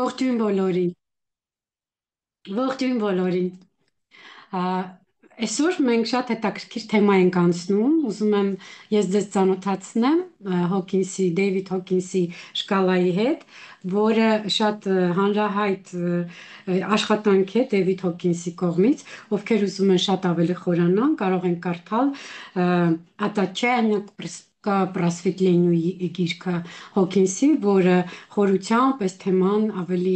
Ողջույն բոլորին, ողջույն բոլորին։ Ա, Այսօր մենք շատ հետաքրքիր թեմա ենք անցնում։ Ուզում եմ ես ձեզ ծանոթացնեմ Հոքինսի, Դեյվիդ Հոքինսի շկալայի հետ, որը շատ հանրահայտ աշխատանք է Դեյվիդ Հոքինսի կողմից, ովքեր ուզում են շատ ավելի խորանան, կարող են կարդալ «Ատաչենը Պրասվետլենյուի» գիրքը Հոքինսի, որը խորությամբ այս թեման ավելի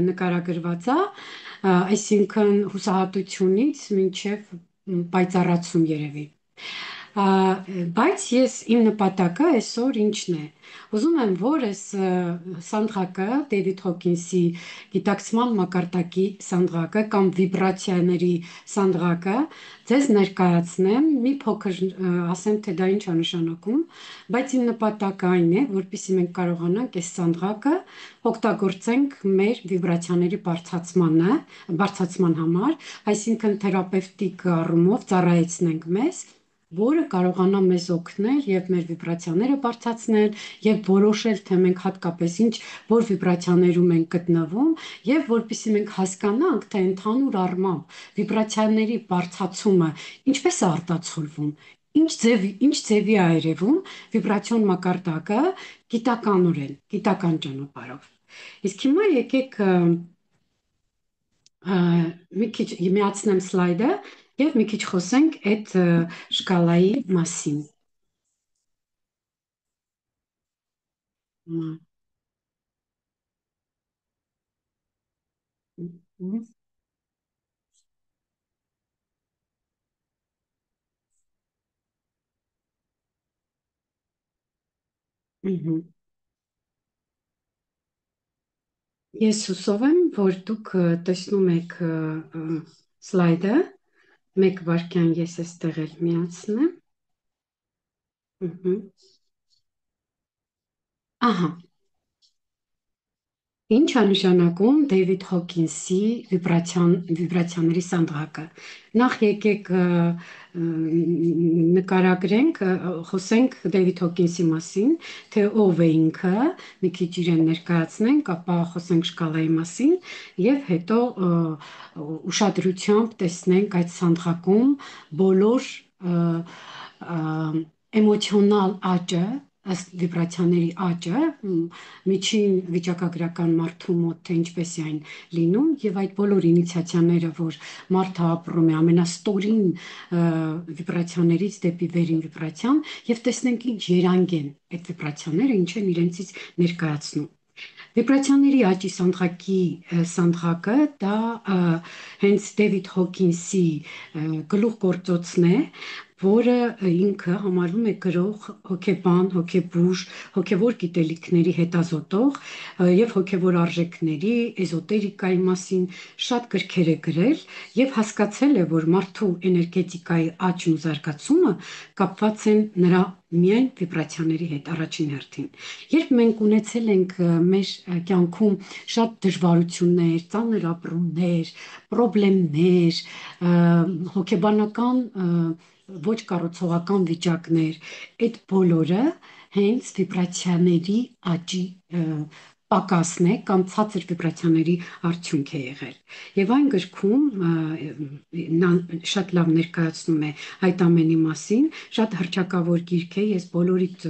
նկարագրված է, այսինքն հուսահատությունից մինչև պայծառացում երևի։ Ա, Բայց ես իմ նպատակը այսօր ինչն է։ Ուզում եմ, որ այս սանդղակը, Դեյվիդ Հոքինսի գիտակցման մակարդակի սանդղակը կամ վիբրացիաների սանդղակը ձեզ ներկայացնեմ, մի փոքր ասեմ, թե դա ինչ է նշանակում, բայց իմ նպատակը այն է, որպեսզի մենք կարողանանք այս սանդղակը օգտագործենք մեր վիբրացիաների բարձրացման համար, այսինքն թերապևտիկ առումով ծառայեցնենք մեզ, որը կարողանա մեզ օգնել եւ մեր վիբրացիաները բարձրացնել եւ որոշել, թե մենք հատկապես ինչ որ վիբրացիաներում ենք գտնվում եւ որpիսի մենք հասկանանք, թե ընդհանուր առմամբ վիբրացիաների բարձրացումը ինչպես է արտացոլվում, ինչ ձևի է երևում վիբրացիոն մակարդակը գիտական ճանապարհով։ Իսկ հիմա եկեք մի քիչ միացնեմ սլայդը եւ մի քիչ խոսենք այդ շկալայի մասին։ М, м, մгм. Ես հուսով եմ, որ դուք տեսնում եք սլայդը։ Մեկ վարքյան ես էստեղ էլ միացնեմ։ Մгм. Ահա, ինչ է նշանակում Դեյվիդ Հոքինսի վիբրացիաների սանդղակը։ Նախ եկեք նկարագրենք, խոսենք Դեյվիդ Հոքինսի մասին, թե ով է ինքը, մի քիչ իրեն ներկայացնենք, ապա խոսենք շկալայի մասին եւ հետո ուշադրությամբ տեսնենք այդ սանդղակում բոլոր էմոցիոնալ աճը, ըստ վիբրացիաների աճը, միջին վիճակագրական մարդու մոտ, թե ինչպես է այն լինում, եւ այդ բոլոր ինիցիացիաները, որ մարդը ապրում է ամենաստորին վիբրացիաներից դեպի վերին վիբրացիան, եւ տեսնենք ինչ երանգ են այդ վիբրացիաները, ինչ են իրենցից ներկայացնում։ Վիբրացիաների աճի սանդղակը դա հենց Դեվիդ Հոքինսի գլուխգործոցն է, որը ինքը համարվում է գրող, հոգեբան, հոգեբուժ, հոգևոր գիտելիքների հետազոտող եւ հոգևոր արժեքների, էզոտերիկայի մասին շատ գրքեր է գրել եւ հասկացել է, որ մարդու էներգետիկայի աճն ու զարգացումը կապված են նրա միայն վիբրացիաների հետ առաջին հերթին։ Երբ մենք ունեցել ենք մեր կյանքում շատ դժվարություններ, ծանր ապրումներ, խնդիրներ, հոգեբանական ոչ կառուցողական վիճակներ, այդ բոլորը հենց վիբրացիաների աճի պակասն է կամ ցածր վիբրացիաների արդյունք է եղել։ Եվ այն գրքում նա շատ լավ ներկայացնում է այդ ամենի մասին, շատ հռչակավոր գիրք է, ես բոլորիդ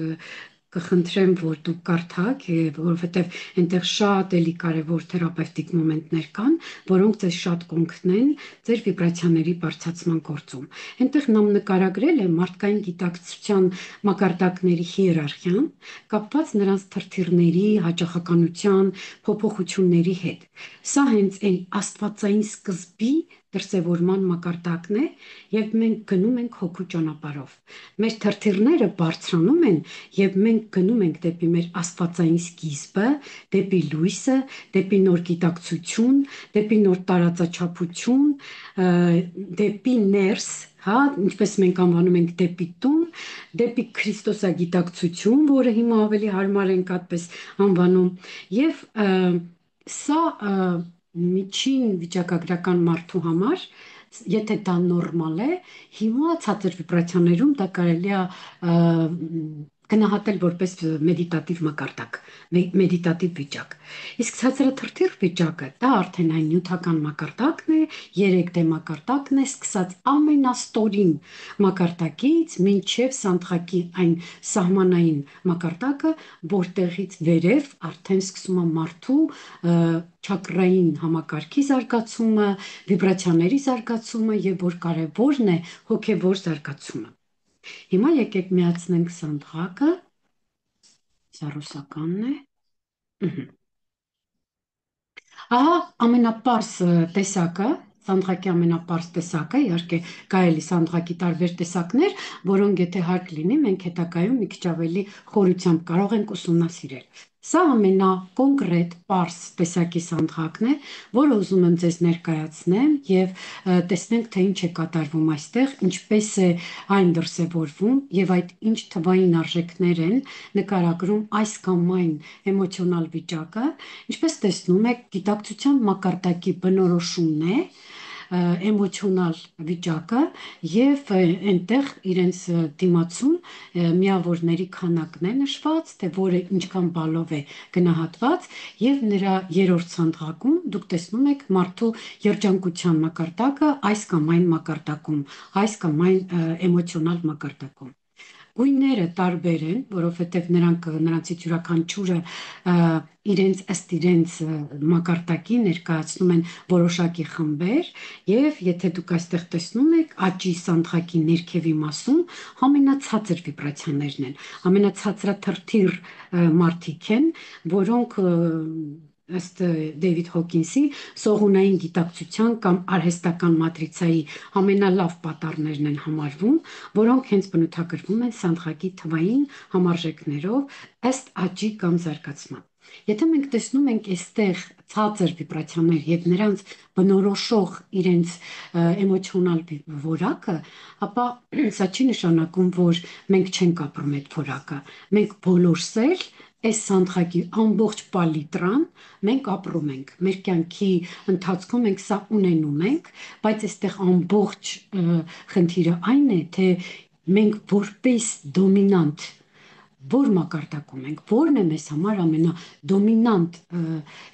կխնդրեմ, որ դուք կարդաք, որովհետև այնտեղ շատ էլի կարևոր թերապևտիկ մոմենտներ կան, որոնք ձեզ շատ կօգնեն ձեր վիբրացիաների բարձրացման գործում։ Այնտեղ նա նկարագրել է մարդկային գիտակցության մակարդակների հիերարխիան, կապված նրանց թրթիռների, հաճախականության, փոփոխությունների հետ։ Սա հենց այն աստվածային սկզբի դրսևորման մակարդակն է, եւ մենք գնում ենք հոգու ճանապարհով։ Մեր թրթիռները բարձրանում են եւ մենք գնում ենք դեպի մեր աստվածային սկիզբը, դեպի լույսը, դեպի նոր գիտակցություն, դեպի նոր տարածաչափություն, դեպի ներս, հա, ինչպես մենք անվանում ենք դեպի տուն, դեպի Քրիստոսագիտակցություն, որը հիմա ավելի հարմար ենք այդպես անվանում, եւ սա միջին վիճակագրական մարդու համար, եթե դա նորմալ է, հիմա ցածր վիբրացիաներում դա կարելի է գնահատել որպես մեդիտատիվ մակարդակ, մեդիտատիվ վիճակ։ Իսկ ցածրաթրթիռ վիճակը դա արդեն այն նյութական մակարդակն է, 3D մակարդակն է, սկսած ամենաստորին մակարդակից մինչև սանդղակի այն սահմանային մակարդակը, որտեղից վերև արդեն սկսում է մարդու չակրային համակարգի զարգացումը, վիբրացիաների զարգացումը եւ որ կարեւորն է հոգեվոր զարգացումը։ Հիմա եկեք միացնենք սանդղակը, սա ռուսականն է։ Ահա ամենապարզ տեսակը, սանդղակի ամենապարզ տեսակը, իհարկե կա էլի սանդղակի տարբեր տեսակներ, որոնք եթե հարկ լինի, մենք հետագայում մի քիչ ավելի խորությամբ կարող ենք ուսումնասիրել։ Սա ամենակոնկրետ պարզ տեսակի սանդղակն է, որը ուզում եմ ձեզ ներկայացնեմ եւ տեսնենք, թե ինչ է կատարվում այստեղ, ինչպես է այն դրսևորվում եւ այդ ինչ թվային արժեքներ են նկարագրում այս կամ այն էմոցիոնալ վիճակը, ինչպես տեսնում եք, գիտակցության մակարդակի բնորոշումն է էմոցիոնալ վիճակը եւ այնտեղ իրենց դիմացում միավորների քանակն է նշված, թե որը ինչքան բալով է գնահատված եւ նրա երրորդ սանդղակում դուք տեսնում եք մարդու երջանկության մակարդակը այս կամ այն մակարդակում, այս կամ այն էմոցիոնալ մակարդակում։ Գույները տարբեր են, որովհետև նրանցից յուրաքանչյուրը իրենց ըստ իրենց մակարդակի ներկայացնում են որոշակի խմբեր եւ եթե դուք այստեղ տեսնում եք աճի սանդղակի ներքևի մասում ամենացածր վիբրացիաներն են, ամենացածրաթրթիռ մարդիկ են, որոնք ըստ Դեյվիդ Հոքինսի սողունային գիտակցության կամ արհեստական մատրիցայի ամենալավ պատառներն են համարվում, որոնք հենց բնութագրվում են սանդղակի թվային համարժեքներով ըստ աճի կամ զարգացման։ Եթե մենք տեսնում ենք այստեղ ցածր վիբրացիաներ եւ նրանց բնորոշող իրենց էմոցիոնալ որակը, ապա սա չի նշանակում, որ մենք չենք ապրում այդ որակը։ Մենք բոլորս էլ այս սանդղակի ամբողջ պալիտրան մենք ապրում ենք, մեր կյանքի ընթացքում մենք սա ունենում ենք, բայց այստեղ ամբողջ խնդիրը այն է, թե մենք որպես դոմինանտ որ մակարդակում ենք, որն է մեզ համար ամենադոմինանտ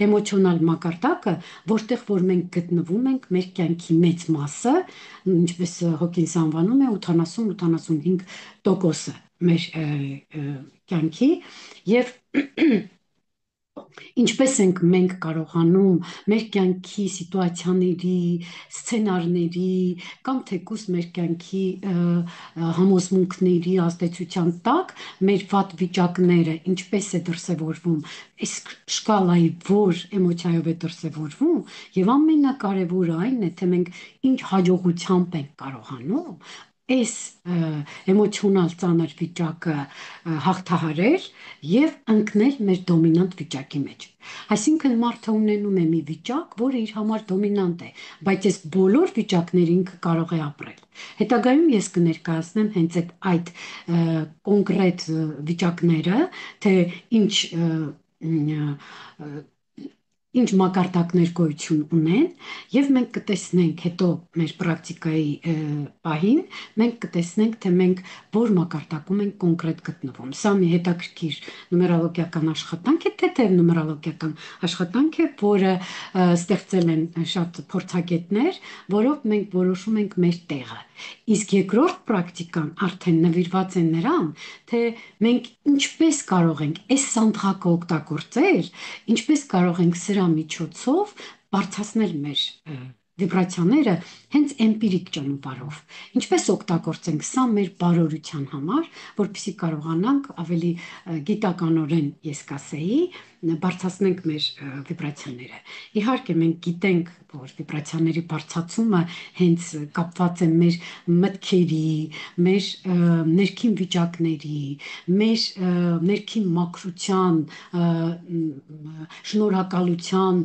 էմոցիոնալ մակարդակը, որտեղ որ մենք գտնվում ենք մեր կյանքի մեծ մասը, ինչպես Հոքինսը անվանում է 80-85% մեր կյանքի եւ ինչպես ենք մենք կարողանում մեր կյանքի սիտուացիաների, սցենարների կամ թեկուզ մեր կյանքի համոզմունքների ազդեցության տակ մեր վատ վիճակները ինչպես է դրսևորվում, իսկ շկալայի որ էմոցիայով է դրսևորվում եւ ամենակարևորը այն է, թե մենք ինչ հաջողությամբ ենք կարողանում այս էմոցիոնալ ծանր վիճակը հաղթահարել եւ ընկնել մեր դոմինանտ վիճակի մեջ։ Այսինքն մարդը ունենում է մի վիճակ, որը իր համար դոմինանտ է, բայց այս բոլոր վիճակները ինքը կարող է ապրել։ Հետագայում ես կներկայացնեմ հենց այդ կոնկրետ վիճակները, թե ինչ մակարդակներ գոյություն ունեն եւ մենք կտեսնենք հետո մեր պրակտիկայի պահին մենք կտեսնենք թե մենք որ մակարդակում ենք կոնկրետ գտնվում։ Սա մի հետաքրքիր նումերոլոգիական աշխատանք է, թեթև նումերոլոգիական աշխատանք է, որը ստեղծել են շատ փորձագետներ, որով մենք որոշում ենք մեր տեղը։ Իսկ երկրորդ պրակտիկան արդեն նվիրված է նրան, թե մենք ինչպես կարող ենք այս սանդղակը օգտագործել, ինչպես կարող ենք սրա միջոցով բարձրացնել մեր վիբրացիաները հենց էմպիրիկ ճանապարհով։ Ինչպես օգտագործենք սա մեր բարօրության համար, որպեսզի կարողանանք ավելի գիտականորեն, ես կասեի, բարձրացնենք մեր վիբրացիաները։ Իհարկե մենք գիտենք, որ վիբրացիաների բարձրացումը հենց կապված է մեր մտքերի, մեր ներքին վիճակների, մեր ներքին մաքրության, շնորհակալության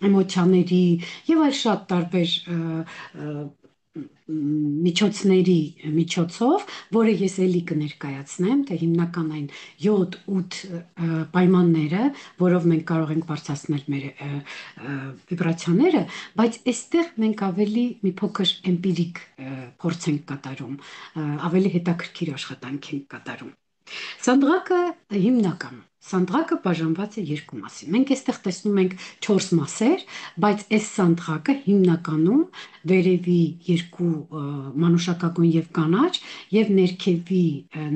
էմոցիաների եւ այլ շատ տարբեր միջոցների միջոցով, որը ես էլի կներկայացնեմ, թե հիմնական այն 7-8 պայմանները, որով մենք կարող ենք բարձրացնել մեր վիբրացիաները, բայց այստեղ մենք ավելի մի փոքր էմպիրիկ փորձ ենք կատարում, ավելի հետաքրքիր աշխատանք ենք կատարում։ Սանդղակը բաժանված է երկու մասի։ Մենք այստեղ տեսնում ենք 4 մասեր, բայց այս սանդղակը հիմնականում վերևի երկու մանուշակագույն եւ կանաչ եւ ներքևի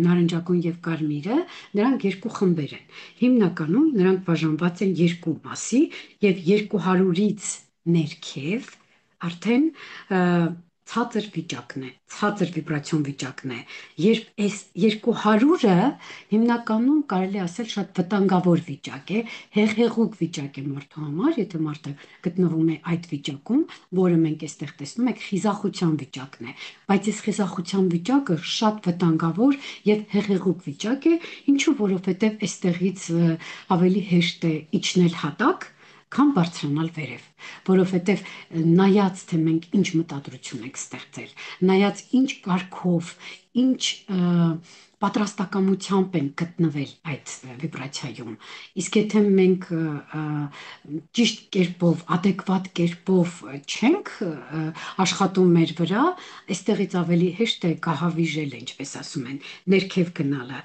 նարնջագույն եւ կարմիրը, նրանք երկու խմբեր են։ Հիմնականում նրանք բաժանված են երկու մասի եւ 200-ից ներքև արդեն ցածր վիճակն է, ցածր վիբրացիոն վիճակն է, երբ այս 200-ը հիմնականում կարելի ասել շատ վտանգավոր վիճակ է, հեղեղուկ վիճակ է մարդու համար, եթե մարդը գտնվում է այդ վիճակում, որը մենք այստեղ տեսնում ենք, խիզախության վիճակն է, բայց այս խիզախության վիճակը շատ վտանգավոր եւ հեղեղուկ վիճակ է, ինչու որովհետեւ այստեղից ավելի հեշտ է իջնել հատակ, քան բարձրանալ վերև, որովհետև նայած թե մենք ինչ մտադրություն ենք ստեղծել, նայած ինչ կարգով, ինչ պատրաստակամությամբ ենք գտնվել այդ վիբրացիայում, իսկ եթե մենք ճիշտ կերպով, adekvat կերպով չենք աշխատում մեր վրա, այստեղից ավելի հեշտ է գահավիժել, ինչպես ասում են, ներքև գնալը,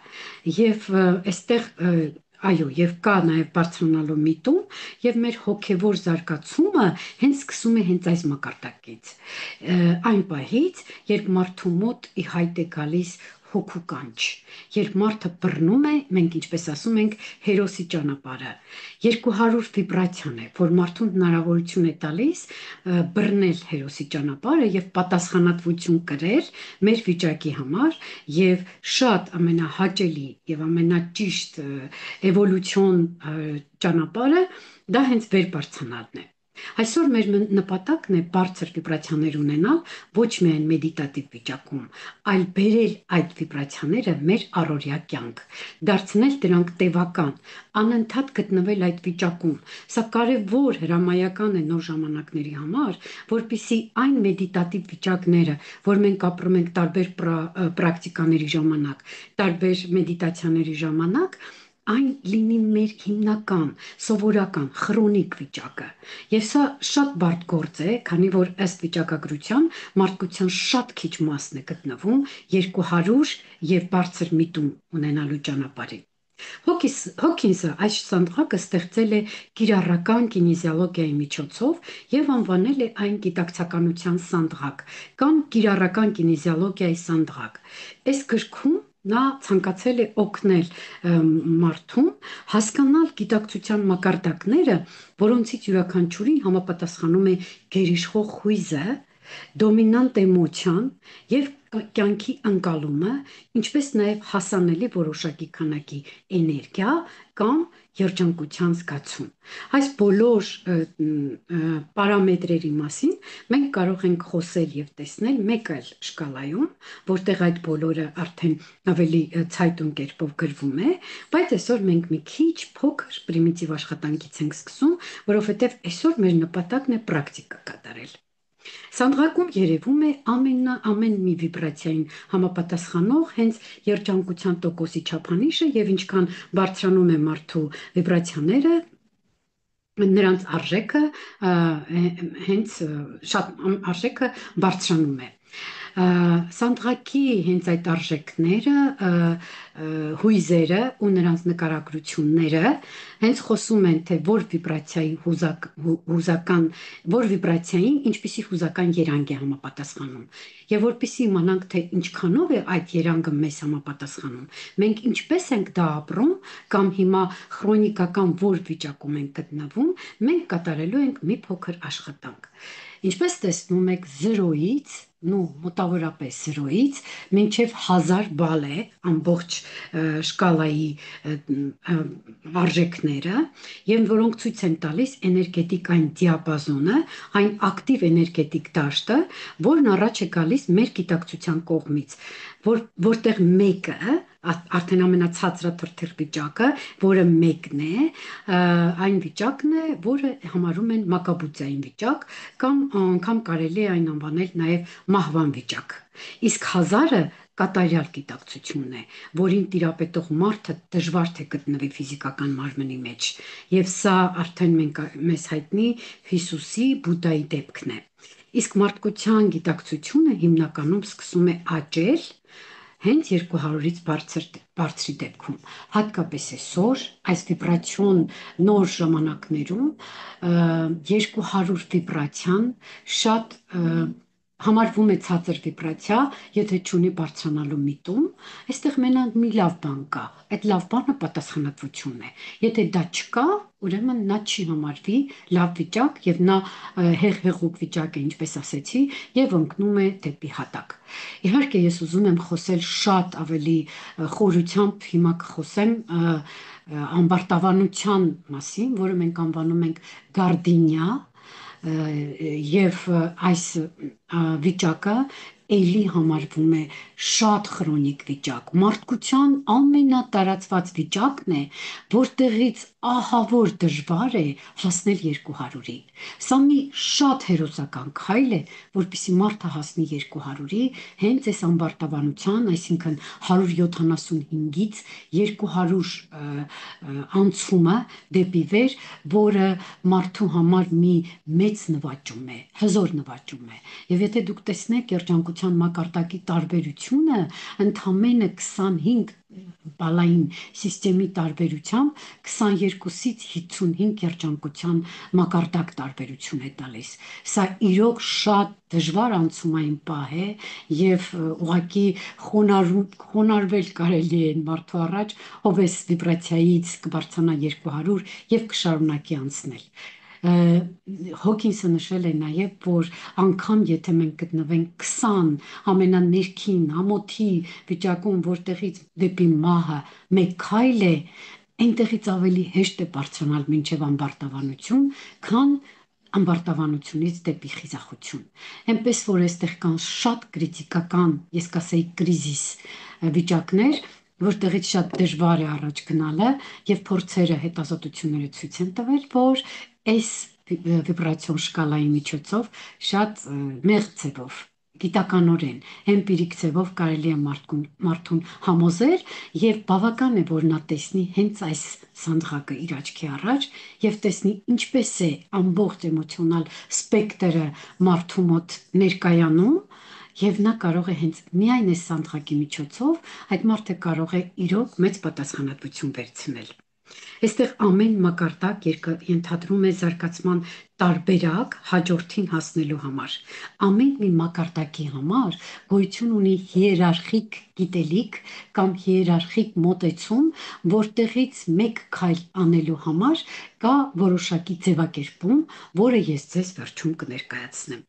եւ այստեղ այո, եւ կա նաեւ բարձրանալու միտում եւ մեր հոգեվոր զարգացումը հենց սկսում է հենց այս մակարդակից։ Այն պահից, երբ մարդու մոտ ի հայտ է գալիս հոգու կանչ, երբ մարդը բռնում է, մենք ինչպես ասում ենք, հերոսի ճանապարհը։ 200 վիբրացիան է, որ մարդուն հնարավորություն է տալիս բռնել հերոսի ճանապարհը եւ պատասխանատվություն կրել մեր վիճակի համար եւ շատ ամենահաճելի եւ ամենաճիշտ էվոլյուցիոն ճանապարհը դա հենց վեր բարձրանալն է։ Այսօր մեր նպատակն է բարձր վիբրացիաներ ունենալ ոչ միայն մեդիտատիվ վիճակում, այլ բերել այդ վիբրացիաները մեր առօրյա կյանք, դարձնել դրանք տևական, անընդհատ գտնվել այդ վիճակում։ Սա կարևոր հրամայական է նոր ժամանակների համար, որպիսի այն մեդիտատիվ վիճակները, որ մենք ապրում ենք տարբեր պրակտիկաների ժամանակ, տարբեր մեդիտացիաների ժամանակ, այն լինի մեր հիմնական, սովորական, խրոնիկ վիճակը։ Եվ սա շատ բարդ գործ է, քանի որ ըստ վիճակագրության մարդկության շատ քիչ մասն է գտնվում 200 եւ բարձր միտում ունենալու ճանապարհին։ Հոքինսը այս սանդղակը ստեղծել է կիրառական կինեզիոլոգիայի միջոցով եւ անվանել է այն գիտակցականության սանդղակ կամ կիրառական կինեզիոլոգիայի սանդղակ։ Այս գրքում նա ցանկացել է օգնել մարդուն հասկանալ գիտակցության մակարդակները, որոնցից յուրաքանչյուրին համապատասխանում է գերիշխող հույզը, դոմինանտ էմոցիան եւ կյանքի ընկալումը, ինչպես նաեւ հասանելի որոշակի քանակի էներգիա կամ երջանկության զգացում։ Այս բոլոր պարամետրերի մասին մենք կարող ենք խոսել եւ տեսնել մեկ այլ շկալայում, որտեղ այդ բոլորը արդեն ավելի ցայտուն կերպով գրվում է, բայց այսօր մենք մի քիչ փոքր պրիմիտիվ աշխատանքից ենք սկսում, որովհետեւ այսօր մեր նպատակն է պրակտիկա կատարել։ Սանդղակում երևում է ամեն մի վիբրացիային համապատասխանող հենց երջանկության տոկոսի չափանիշը եւ ինչքան բարձրանում է մարդու վիբրացիաները, նրանց արժեքը հենց շատ արժեքը բարձրանում է։ Սանդղակի հենց այդ արժեքները, հույզերը ու նրանց նկարագրությունները հենց խոսում են, թե որ վիբրացիայի հուզական, որ վիբրացիային ինչպիսի հուզական երանգ է համապատասխանում։ Եվ որպեսզի իմանանք, թե ինչքանով է այդ երանգը մեզ համապատասխանում, մենք ինչպես ենք դա ապրում կամ հիմա քրոնիկական որ վիճակում ենք գտնվում, մենք կատարելու ենք մի փոքր աշխատանք։ Ինչպես տեսնում եք 0-ից մոտավորապես 0-ից մինչև 1000 բալ է ամբողջ շկալայի արժեքները, եւ որոնք ցույց են տալիս էներգետիկ այն դիապազոնը, այն ակտիվ էներգետիկ դաշտը, որն առաջ է գալիս մեր գիտակցության կողմից, որտեղ մեկը արդեն ամենացածրաթրթիռ վիճակը, որը մեկն է, այն վիճակն է, որը համարում են մակաբուծային վիճակ, կամ անգամ կարելի է այն անվանել նաև մահվան վիճակ։ Իսկ 1000-ը կատարյալ գիտակցությունն է, որին տիրապետող մարդը դժվար թե գտնվի ֆիզիկական մարմնի մեջ։ Եվ սա արդեն մեզ հայտնի Հիսուսի, Բուդդայի դեպքն է։ Իսկ մարդկության գիտակցությունը հիմնականում սկսում է աճել հենց 200-ից բարձրի դեպքում, հատկապես այսօր, այս վիբրացիոն նոր ժամանակներում 200 վիբրացիան շատ համարվում է ցածր վիբրացիա, եթե չունի բարձրանալու միտում, այստեղ մենակ մի լավ բան կա, այդ լավ բանը պատասխանատվությունն է։ Եթե դա չկա, ուրեմն նա չի համարվի լավ վիճակ եւ նա հեղուկ վիճակ է, ինչպես ասեցի, եւ ընկնում է դեպի հատակ։ Իհարկե ես ուզում եմ խոսել շատ ավելի խորությամբ, հիմա կխոսեմ ամբարտավանության մասին, որը մենք անվանում ենք գարդինիա, եւ այս վիճակը էլի համարվում է շատ քրոնիկ վիճակ։ Մարդկության ամենատարածված վիճակն է, որտեղից ահավոր դժվար է հասնել 200-ի։ Սա մի շատ հերոսական քայլ է, որպեսզի մարդը հասնի 200-ի, հենց այս ամբարտավանության, այսինքն 175-ից 200 անցումը դեպի վեր, որը մարդու համար մի մեծ նվաճում է, հզոր նվաճում է։ Եվ եթե դուք տեսնեք երջանկության մակարդակի տարբերությունը, ընդամենը 25 բալային սիստեմի տարբերությամբ 22-ից 55 երջանկության մակարդակ տարբերություն է տալիս։ Սա իրոք շատ դժվար անցումային պահ է եւ ուղղակի խոնարհվել կարելի է մարդու առաջ, ով էս վիբրացիայից կբարձրանա 200 եւ կշարունակի անցնել։ Հոքինսը նշել է նաև, որ անգամ եթե մենք գտնվենք 20 ամենաներքին ամոթի վիճակում, որտեղից դեպի մահը մեկ քայլ է, այնտեղից ավելի հեշտ է բարձրանալ մինչև ամբարտավանություն, քան ամբարտավանությունից դեպի խիզախություն։ Այնպես որ այստեղ կան շատ կրիտիկական, ես կասեի կրիզիս վիճակներ, որտեղից շատ դժվար է առաջ գնալը եւ փորձերը հետազոտությունները ցույց են տվել, որ այս վիբրացիոն շկալայի միջոցով շատ մեղմ ձևով գիտականորեն, էմպիրիկ ձևով կարելի է մարդուն համոզել եւ բավական է, որ նա տեսնի հենց այս սանդղակը իր աչքի առաջ եւ տեսնի ինչպես է ամբողջ էմոցիոնալ սպեկտրը մարդու մոտ ներկայանում եւ նա կարող է հենց միայն այս սանդղակի միջոցով այդ մարդը կարող է իրոք մեծ պատասխանատվություն վերցնել։ Այստեղ ամեն մակարդակ ենթադրում է զարգացման տարբերակ հաջորդին հասնելու համար։ Ամեն մի մակարդակի համար գոյություն ունի հիերարխիկ գիտելիք կամ հիերարխիկ մոտեցում, որտեղից մեկ քայլ անելու համար կա որոշակի ձևակերպում, որը ես ձեզ վերջում կներկայացնեմ։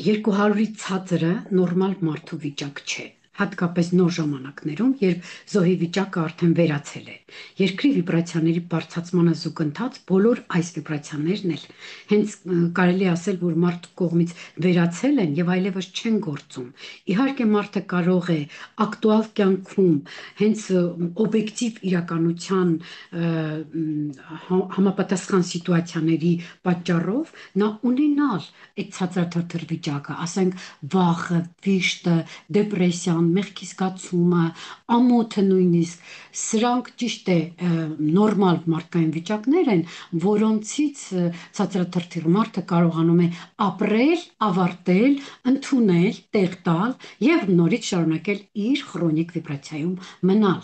200-ից ցածրը նորմալ մարդու վիճակ չէ, հատկապես նոր ժամանակներում, երբ զոհի վիճակը արդեն վերացել է։ Երկրի վիբրացիաների բարձրացմանը զուգընթաց բոլոր այս վիբրացիաներն էլ հենց կարելի ասել, որ մարդու կողմից վերացել են եւ այլևս չեն գործում։ Իհարկե մարդը կարող է ակտուալ կյանքում հենց օբյեկտիվ իրականության համապատասխան սիտուացիաների պատճառով նա ունենալ այդ ցածրաթրթիռ վիճակը, ասենք վախը, վիշտը, դեպրեսիան, մեղքի զգացումը, ամոթը նույնիսկ, սրանք ճիշտ է նորմալ մարդկային վիճակներ են, որոնցից ցածրաթրթիռ մարդը կարողանում է ապրել, ավարտել, ընդունել, տեղ տալ եւ նորից շարունակել իր քրոնիկ վիբրացիայում մնալ։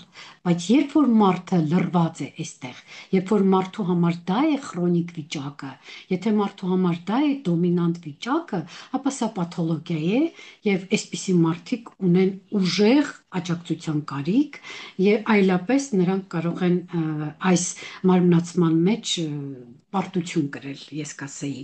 Բայց երբ որ մարդը լրված է այստեղ, երբ որ մարդու համար դա է քրոնիկ վիճակը, եթե մարդու համար դա է դոմինանտ վիճակը, ապա սա պաթոլոգիա է եւ այսպիսի մարդիկ ունեն ուժեղ աջակցության կարիք եւ այլապես նրանք կարող են այս մարմնացման մեջ պարտություն կրել, ես կասեի։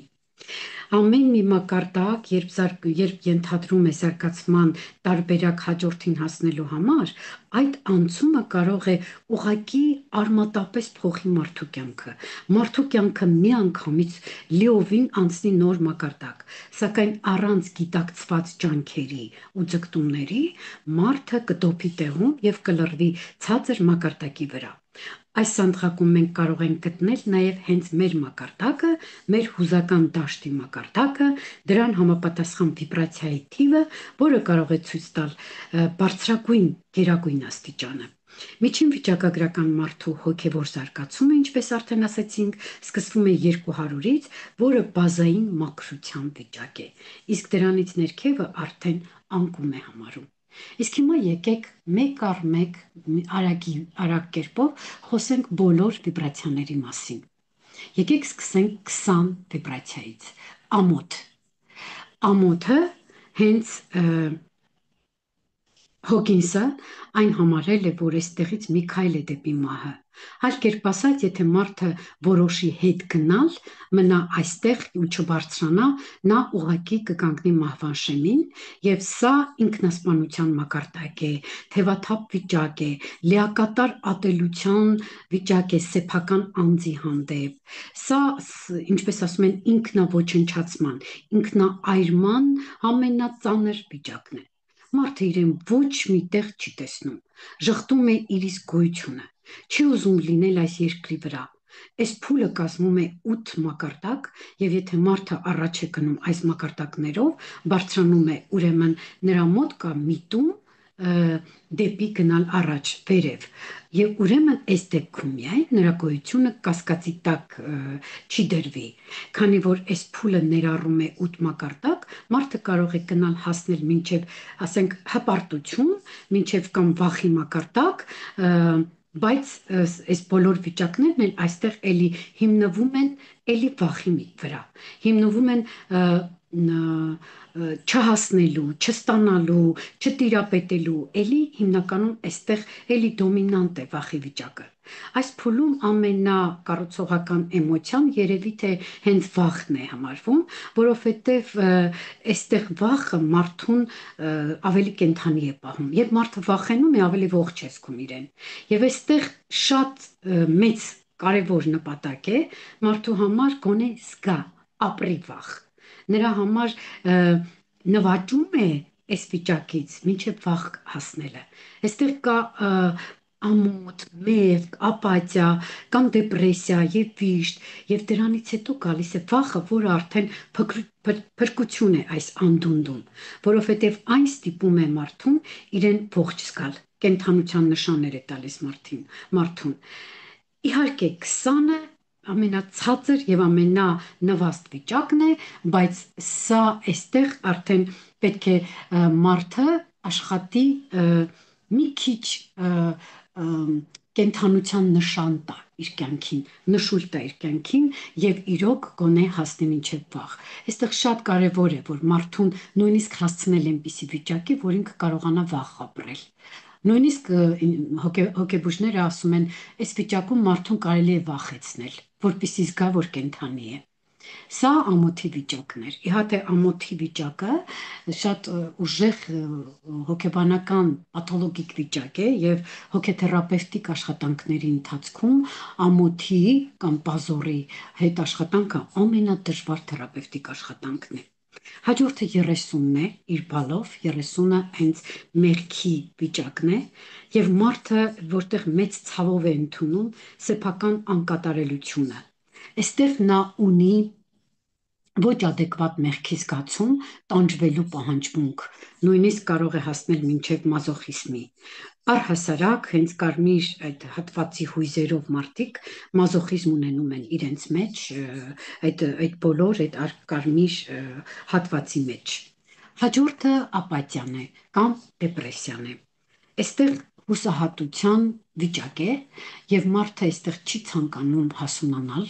Ամեն մի մակարդակ, երբ ենթադրում է զարգացման տարբերակ հաջորդին հասնելու համար, այդ անցումը կարող է ուղղակի արմատապես փոխի մարդու կյանքը։ Մարդու կյանքը միանգամից լիովին անցնի նոր մակարդակ, սակայն առանց գիտակցված ջանքերի ու ձգտումների մարդը կդոփի տեղում եւ կլռվի ցածր մակարդակի վրա։ Այս սանդղակում մենք կարող ենք գտնել նաև հենց մեր մակարդակը, մեր հուզական դաշտի մակարդակը, դրան համապատասխան վիբրացիայի թիվը, որը կարող է ցույց տալ բարձրագույն գերագույն աստիճանը։ Միջին վիճակագրական մարդու հոգևոր զարգացումը, ինչպես արդեն ասացինք, սկսվում է 200-ից, որը բազային մաքրության վիճակ է, իսկ դրանից ներքևը արդեն անկում է համարում։ Իսկ հիմա եկեք մեկ առ մեկ արագ կերպով խոսենք բոլոր վիբրացիաների մասին։ Եկեք սկսենք 20 վիբրացիայից։ Ամոթ։ Ամոթը հենց Հոկինսը այն համարել է, որ այստեղից մի քայլ է դեպի մահը։ Այլ կերպ ասած, եթե մարդը որոշի հետ գնալ, մնա այստեղ ու չբարձրանա, նա ուղղակի կկանգնի մահվան շեմին, եւ սա ինքնասպանության մակարդակ է, թևաթափ վիճակ է, լիակատար ատելության վիճակ է սեփական անձի հանդեպ։ Սա, ինչպես ասում են, ինքնաոչնչացման, ինքնաայրման ամենածանր վիճակն է։ Մարդը իրեն ոչ մի տեղ չի տեսնում, ժխտում է իր իսկ գոյությունը, չի ուզում լինել այս երկրի վրա։ Այս փուլը կազմում է 8 մակարդակ, եւ եթե մարդը առաջ է գնում այս մակարդակներով, բարձրանում է, ուրեմն նրա մոտ կա միտում դեպի գնալ առաջ, վերև։ Եվ ուրեմն այս դեպքում միայն նրա գոյությունը կասկածի տակ չի դրվի, քանի որ այս փուլը ներառում է 8 մակարդակ, մարդը կարող է գնալ հասնել մինչև, ասենք, հպարտություն, մինչև կամ վախի մակարդակ, բայց այս բոլոր վիճակներն էլ այստեղ էլի հիմնվում են էլի վախի վրա, հիմնվում են չհասնելու, չստանալու, չտիրապետելու, էլի հիմնականում այստեղ էլի դոմինանտ է վախի վիճակը։ Այս փուլում ամենակառուցողական էմոցիան երևի թե հենց վախն է համարվում, որովհետև այստեղ վախը մարդուն ավելի կենդանի է պահում, եւ մարդը վախենում է, ավելի ողջ է զգում իրեն։ Եվ այստեղ շատ մեծ կարևոր նպատակ է մարդու համար գոնե զգա, ապրի վախ։ Նրա համար նվաճում է այս վիճակից մինչև վախ հասնելը։ Այստեղ կա ամոթ, մեղք, ապաթիա կամ դեպրեսիա եւ վիշտ, եւ դրանից հետո գալիս է վախը, որը արդեն փրկություն է այս անդունդում, որովհետեւ այն ստիպում է մարդուն իրեն ողջ զգալ, կենդանության նշաններ է տալիս մարդուն։ Իհարկե 20-ը ամենացածր եւ ամենանվաստ վիճակն է, բայց սա այստեղ արդեն պետք է մարդը աշխատի մի քիչ կենդանության նշան տա իր կյանքին, նշույլ տա իր կյանքին եւ իրոք գոնե հասնի մինչեւ վախ։ Այստեղ շատ կարեւոր է, որ մարդուն նույնիսկ հասցնել այնպիսի վիճակի, որ ինքը կարողանա վախ ապրել։ Նույնիսկ հոգեբուժները ասում են, այս վիճակում մարդուն կարելի է վախեցնել, որպեսզի զգա, որ կենդանի է։ Սա ամոթի վիճակն էր։ Իհարկե ամոթի վիճակը շատ ուժեղ հոգեբանական պաթոլոգիկ վիճակ է եւ հոգեթերապևտիկ աշխատանքների ընթացքում ամոթի կամ պազորի հետ աշխատանքը ամենադժվար թերապևտիկ աշխատանքն է։ Հաջորդը 30-ն է, իր բալով 30-ը հենց մեղքի վիճակն է եւ մարդը, որտեղ մեծ ցավով է ընդունում սեփական անկատարելությունը։ Այստեղ նա ունի ոչ ադեկվատ մեղքի զգացում, տանջվելու պահանջմունք, նույնիսկ կարող է հասնել մինչև մազոխիզմի։ Առհասարակ հենց կարմիր այդ հատվածի հույզերով մարդիկ մազոխիզմ ունենում են իրենց մեջ, այդ բոլոր այդ կարմիր հատվածի մեջ։ Հաջորդը ապաթիան է կամ դեպրեսիան է։ Այստեղ հուսահատության վիճակ է եւ մարդը այստեղ չի ցանկանում հասունանալ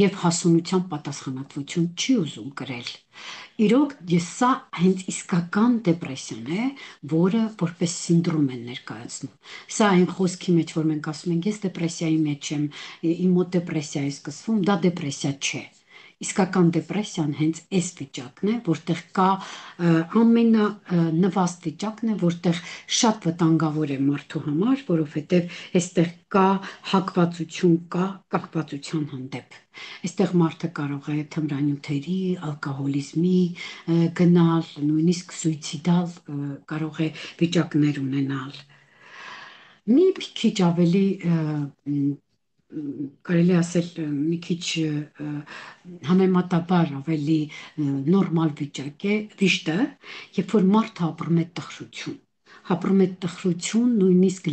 եւ հասունության պատասխանատվություն չի ուզում կրել։ Իրոք սա հենց իսկական դեպրեսիան է, որը որպես սինդրոմ են ներկայացնում։ Սա այն խոսքի մեջ, որ մենք ասում ենք, ես դեպրեսիայի մեջ եմ, իմ մոտ դեպրեսիա է սկսվում, դա դեպրեսիա չէ։ Իսկական դեպրեսիան հենց այս վիճակն է, որտեղ կա ամենանվաստ վիճակն է, որտեղ շատ վտանգավոր է մարդու համար, որովհետև այստեղ կա հակվածություն, կա կախվածության հանդեպ։ Այստեղ մարդը կարող է թմրանյութերի, ալկոհոլիզմի գնալ, նույնիսկ սուիցիդալ կարող է վիճակներ ունենալ։ Մի քիչ ավելի կարելի ասել մի քիչ համեմատաբար ավելի նորմալ վիճակ է վիշտը, երբ որ մարդը ապրում է տխրություն, ապրում է տխրություն, նույնիսկ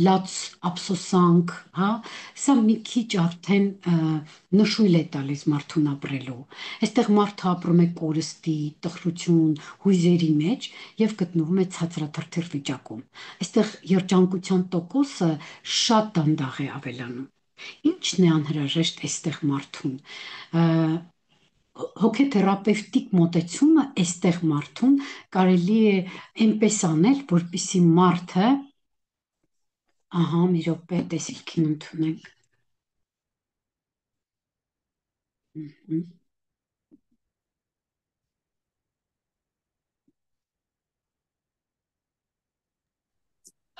լաց ափսոսանք, հա, սա մի քիչ արդեն նշույլ է տալիս մարդուն ապրելու։ Այստեղ մարդը ապրում է կորստի, տխրություն, հույզերի մեջ եւ գտնվում է ցածրաթրթիռ վիճակում։ Այստեղ երջանկության տոկոսը շատ դանդաղ է ավելանում։ Ինչն է անհրաժեշտ այստեղ մարդուն։ Հոգեթերապևտիկ մոտեցումը այստեղ մարդուն կարելի է այնպես անել, որպիսի մարդը, ահա, մի րոպե, տեսիլքին ընդունենք։ Մհմ,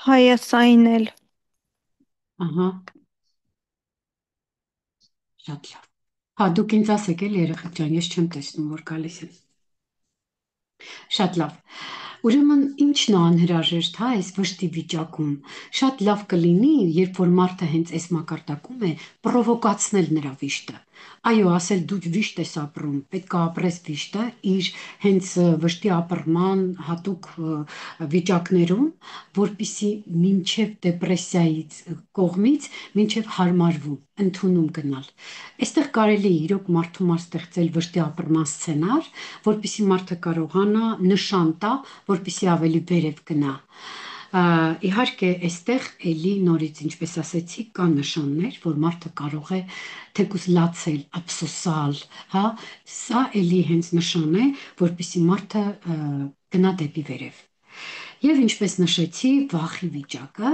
Հայասային էլ։ ահա, շատ լավ։ Հա, դուք ինձ ասեք էլ երեխա ջան, ես չեմ տեսնում, որ գալիս են։ Շատ լավ։ Ուրեմն ինչն է անհրաժեշտ, հա, այս վշտի վիճակում։ Շատ լավ կլինի, երբ որ մարդը հենց այս մակարդակում է, պրովոկացնել նրա վիշտը։ Այո, ասել դու վիշտ ես ապրում, պետք է ապրես վիշտը իր հենց վշտի ապրման հատուկ վիճակներում, որpիսի մինչև դեպրեսիայից կողմից, մինչև հարմարվում, ընդունում գնալ։ Այստեղ կարելի է իրոք մարդու համար ստեղծել վշտի ապրման սցենար, որpիսի մարդը կարողանա նշան տա, որpիսի ավելի վերև գնա։ Իհարկե, այստեղ էլի նորից, ինչպես ասեցի, կա նշաններ, որ մարդը կարող է թեկուզ լացել, ափսոսալ, հա, սա էլի հենց նշան է, որպեսի մարդը գնա դեպի վերև։ Եվ ինչպես նշեցի, վախի վիճակը,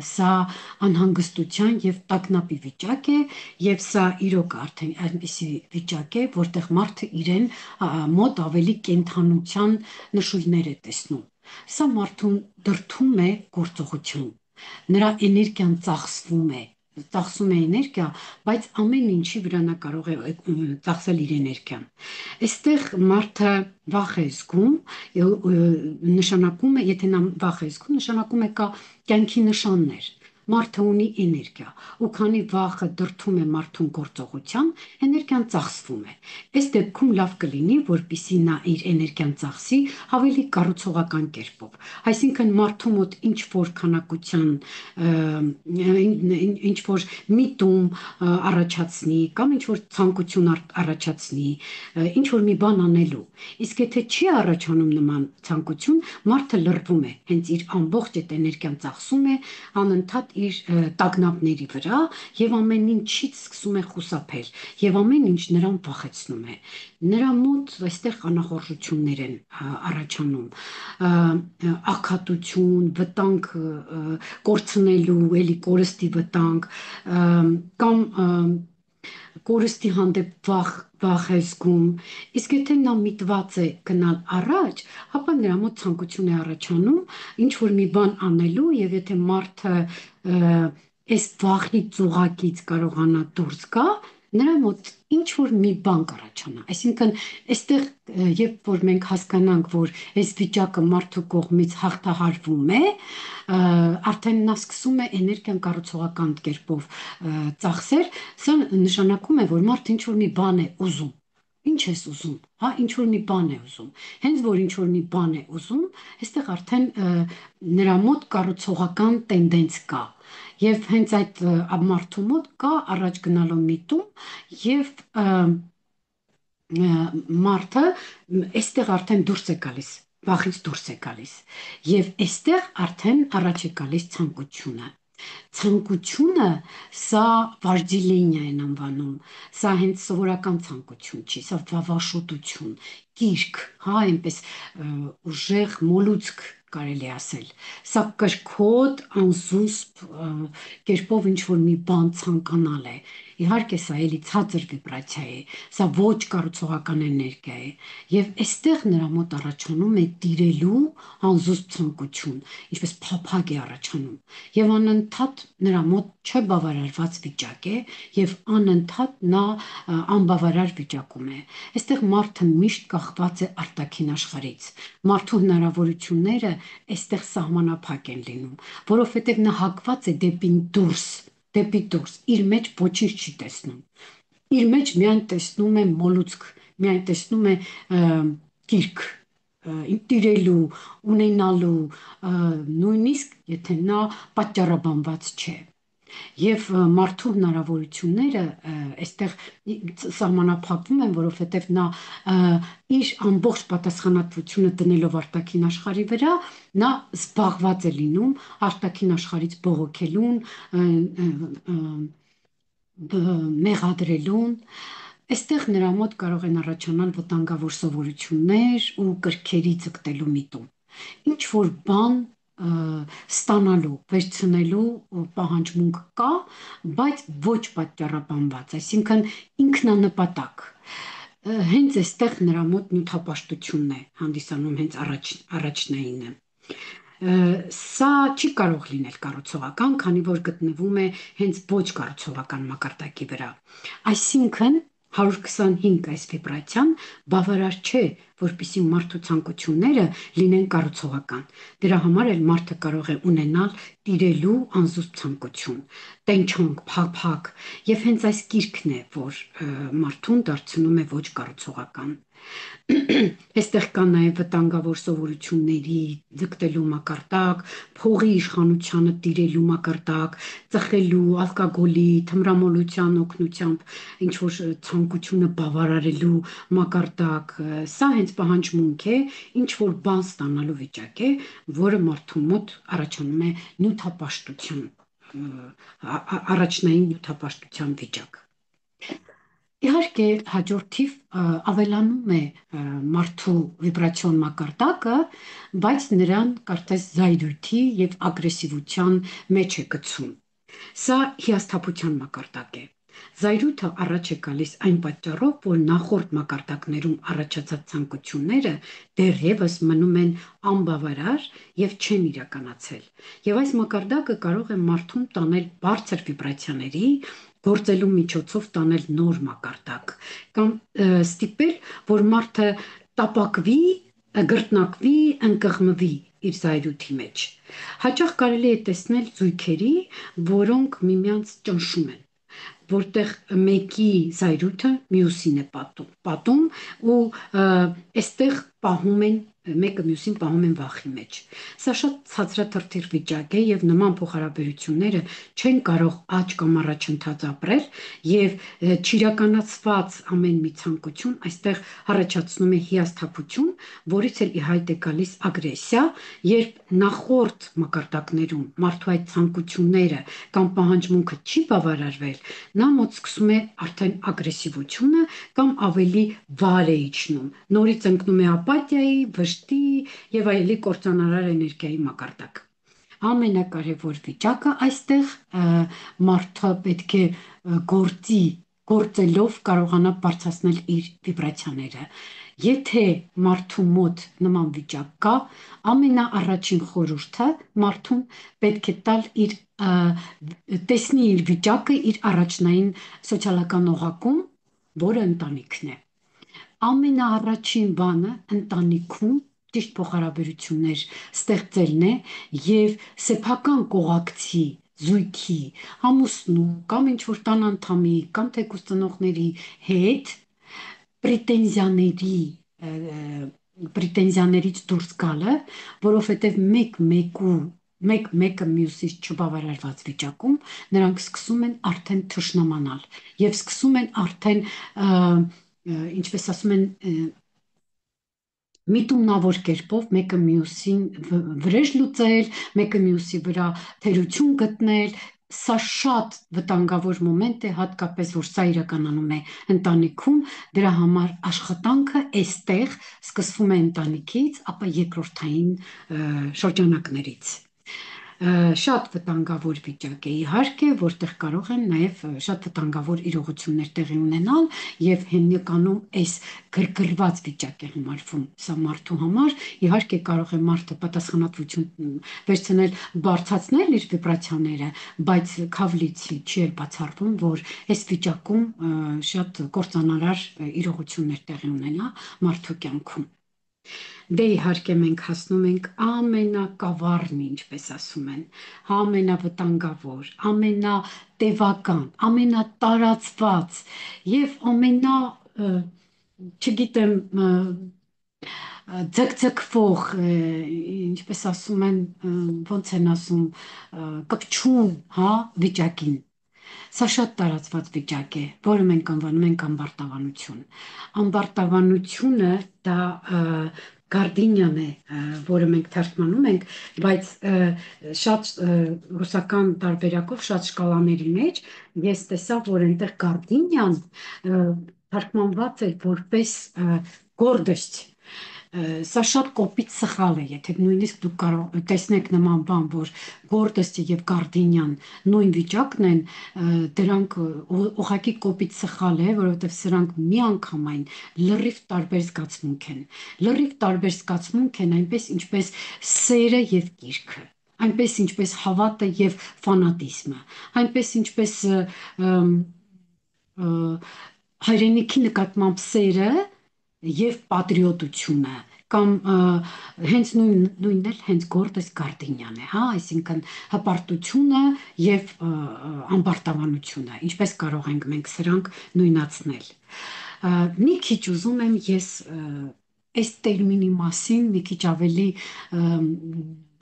սա անհանգստության եւ տագնապի վիճակ է, եւ սա իրոք արդեն այնպիսի վիճակ է, որտեղ մարդը իրեն մոտ ավելի կենթանության նշույլներ է տեսնում։ Սա մարդուն դրդում է գործողություն։ Նրա էներգիան ծախսում է էներգիա, բայց ամեն ինչի վրա նա կարող է ծախսել իր էներգիան։ Այստեղ մարդը վախ է զգում, նշանակում է, եթե նա վախ է զգում, նշանակում է կա կյանքի նշաններ։ Մարդը ունի էներգիա, ու քանի վախը դրդում է մարդուն գործողության, էներգիան ծախսվում է։ Այս դեպքում լավ կլինի, որpիսի նա իր էներգիան ծախսի ավելի կառուցողական կերպով։ Այսինքն մարդու մոտ ինչ որ քանակության ինչ որ միտում առաջացնի կամ ինչ որ ցանկություն առաջացնի, ինչ որ մի բան անելու։ Իսկ եթե չի առաջանում նման ցանկություն, մարդը լռվում է, հենց իր ամբողջ այդ էներգիան ծախսում է անընդհատ իր տագնապների վրա եւ ամեն ինչից սկսում է խուսափել եւ ամեն ինչ նրան վախեցնում է։ Նրա մոտ այստեղ անախորժություններ են առաջանում, աղքատություն, վտանգ կորցնելու, էլի կորստի վտանգ կամ կորստի հանդեպ վախ է զգում, իսկ եթե նա միտված է գնալ առաջ, ապա նրա մոտ ցանկություն է առաջանում ինչ որ մի բան անելու եւ եթե մարդը այս վախի ծուղակից կարողանա դուրս գա, նրա մոտ ինչ որ մի բան կառաջանա։ Այսինքն, այստեղ երբ որ մենք հասկանանք, որ այս վիճակը մարդու կողմից հաղթահարվում է, արդեն նա սկսում է էներգիան կառուցողական կերպով ծախսել, սա նշանակում է, որ մարդը ինչ որ մի բան է ուզում։ Ինչ ես ուզում, հա, ինչ որ մի բան է ուզում։ Հենց որ ինչ որ մի բան է ուզում, այստեղ արդեն նրա մոտ կառուցողական տենդենց կա։ Եվ հենց այդ մարդու մոտ կա առաջ գնալու միտում եւ մարդը այստեղ արդեն դուրս է գալիս, վախից դուրս է գալիս եւ այստեղ արդեն առաջ է գալիս ցանկությունը։ Ցանկությունը սա վարդիլենիա են անվանում, սա հենց սովորական ցանկություն չի, սա վավաշոտություն, կիրք, հա, այնպես ուժեղ մոլուցք կարելի ասել։ Սա կրքոտ, անզուսպ կերպով ինչ որ մի բան ցանկանալ է։ Իհարկե սա էլի ցածր վիբրացիա է, սա ոչ կառուցողական էներգիա է, եւ այստեղ նրա մոտ առաջանում է տիրելու անզուսպ ցանկություն, ինչպես փափագ է առաջանում, եւ անընդհատ նրա մոտ չբավարարված վիճակ է եւ անընդհատ նա անբավարար վիճակում է։ Այստեղ մարդը միշտ կախված է արտաքին աշխարհից։ Մարդու հնարավորությունները այստեղ սահմանափակ են լինում, որովհետեւ նա հակված է դեպի դուրս, իր մեջ ոչինչ չի տեսնում։ Իր մեջ միայն տեսնում է մոլուցք, միայն տեսնում է գիրք, տիրելու, ունենալու, նույնիսկ եթե նա պատճառաբանված չէ։ Եվ մարդու հնարավորությունները այստեղ սահմանափակվում են, որովհետև նա իր ամբողջ պատասխանատվությունը դնելով արտաքին աշխարհի վրա, նա զբաղված է լինում արտաքին աշխարհից բողոքելուն, մեղադրելուն, այստեղ նրա մոտ կարող են առաջանալ վտանգավոր սովորություններ ու կրքերի ձգտելու միտում։ Ինչ որ բան ստանալու, վերցնելու պահանջմունք կա, բայց ոչ պատճառաբանված, այսինքն ինքնանպատակ։ Հենց այստեղ նրա մոտ նյութապաշտությունն է հանդիսանում հենց առաջնայինը։ Սա չի կարող լինել կառուցողական, քանի որ գտնվում է հենց ոչ կառուցողական մակարդակի վրա։ Այսինքն 125 այս վիբրացիան բավարար չէ, որպեսզի մարդու ցանկությունները լինեն կառուցողական։ Դրա համար էլ մարդը կարող է ունենալ տիրելու անզուսպ ցանկություն, տենչանք, փափագ, եւ հենց այս կիրքն է, որ մարդուն դարձնում է ոչ կառուցողական։ Այստեղ կա նաև վտանգավոր սովորությունների ձգտելու մակարդակ, փողի իշխանությանը տիրելու մակարդակ, ծխելու, ալկոգոլի, թմրամոլության օգնությամբ ինչ որ ցանկությունը բավարարելու մակարդակ, սա հենց պահանջմունք է, ինչ որ բան ստանալու վիճակ է, որը մարդու մոտ առաջանում է նյութապաշտության, առաջնային նյութապաշտության վիճակ։ Իհարկե հաջորդիվ ավելանում է մարդու վիբրացիոն մակարդակը, բայց նրան կարծես զայրույթի եւ ագրեսիվության մեջ է գցում։ Սա հիասթափության մակարդակ է։ Զայրույթը առաջ է գալիս այն պատճառով, որ նախորդ մակարդակներում առաջացած ցանկությունները դեռևս մնում են անբավարար եւ չեն իրականացել։ Եվ այս մակարդակը կարող է մարդուն տանել բարձր վիբրացիաների, գործելու միջոցով տանել նոր մակարդակ կամ ստիպել, որ մարդը տապակվի, գրտնակվի, ընկղմվի իր զայրույթի մեջ։ Հաճախ կարելի է տեսնել զույգերի, որոնք միմյանց ճնշում են, որտեղ մեկի զայրույթը մյուսին է պատում ու այստեղ պահում են մեկը մյուսին պահում են վախի մեջ։ Սա շատ ցածրաթրթիռ վիճակ է եւ նման փոխհարաբերությունները չեն կարող աճ կամ առաջընթաց ապրել եւ չիրականացված ամեն մի ցանկություն այստեղ առաջացնում է հիասթափություն, որից էլ ի հայտ է գալիս ագրեսիա, երբ նախորդ մակարդակներում մարդու այդ ցանկությունները կամ պահանջմունքը չի բավարարվել, նա մոտ սկսում է արդեն ագրեսիվությունը կամ ավելի վար է իջնում, նորից ընկնում է ապաթիայի, վշտի եւ այլի կործանարար էներգիայի մակարդակ։ Ամենակարևոր վիճակը այստեղ մարդը պետք է գործելով կարողանա բարձրացնել իր վիբրացիաները։ Եթե մարդու մոտ նման վիճակ կա, ամենաառաջին խորհուրդը մարդուն պետք է տալ իր տեսնի իր վիճակը իր առաջնային սոցիալական օղակում, որը ընտանիքն է։ Ամենաառաջին բանը ընտանիքում ճիշտ փոխհարաբերություններ ստեղծելն է եւ սեփական կողակցի զույգի, ամուսնու կամ ինչ որ տան անդամի կամ թեկուզ ծնողների հետ պրետենզիաներից դուրս գալը, որովհետև մեկը մյուսից չբավարարված վիճակում նրանք սկսում են արդեն թշնամանալ եւ սկսում են արդեն ինչպես ասում են միտումնավոր կերպով մեկը մյուսին վրեժ լուծել, մեկը մյուսի վրա թերություն գտնել, սա շատ վտանգավոր մոմենտ է, հատկապես որ սա իրականանում է ընտանիքում, դրա համար աշխատանքը այստեղ սկսվում է ընտանիքից, ապա երկրորդային շրջանակներից։ Շատ վտանգավոր վիճակ է իհարկե, որտեղ կարող են նաև շատ վտանգավոր իրողություններ տեղի ունենալ եւ հիմնականում այս գրգռված վիճակ է համարվում սա մարդու համար, իհարկե կարող է մարդը պատասխանատվություն վերցնել, բարձրացնել իր վիբրացիաները, բայց քավլիցի չի բացառվում, որ այս վիճակում շատ կործանարար իրողություններ տեղի ունենա մարդու կյանքում։ Դե իհարկե մենք հասնում ենք ամենակավառն, ինչպես ասում են, ամենավտանգավոր, ամենատևական, ամենատարածված եւ չգիտեմ, ձգձգվող, ինչպես ասում են, ոնց են ասում, կպչուն, հա, վիճակին։ Սա շատ տարածված վիճակ է, որը մենք անվանում ենք ամբարտավանություն։ Ամբարտավանությունը դա գարդինյան է, որը մենք թարգմանում ենք, բայց շատ ռուսական տարբերակով շատ շկալաների մեջ ես տեսա, որ այնտեղ գարդինյան թարգմանված է որպես գորդոստ։ Սա շատ կոպիտ սխալ է, եթե նույնիսկ դուք կարող տեսնեք նման բան, որ գորդոստը եւ գարդինյան նույն վիճակն են, դրանք ուղղակի կոպիտ սխալ է, որովհետեւ սրանք միանգամայն լրիվ տարբեր զգացմունք են։ Լրիվ տարբեր զգացմունք են, այնպես ինչպես սերը եւ գիրքը, այնպես ինչպես հավատը եւ ֆանատիզմը, այնպես ինչպես հայրենիքի նկատմամբ սերը եւ պատրիոտությունը կամ հենց նույնն էլ հենց գորդես գարդինյան է, հա, այսինքն հպարտությունը եւ ամբարտավանությունը, ինչպես կարող ենք մենք սրանք նույնացնել։ Մի քիչ ուզում եմ ես այս տերմինի մասին մի քիչ ավելի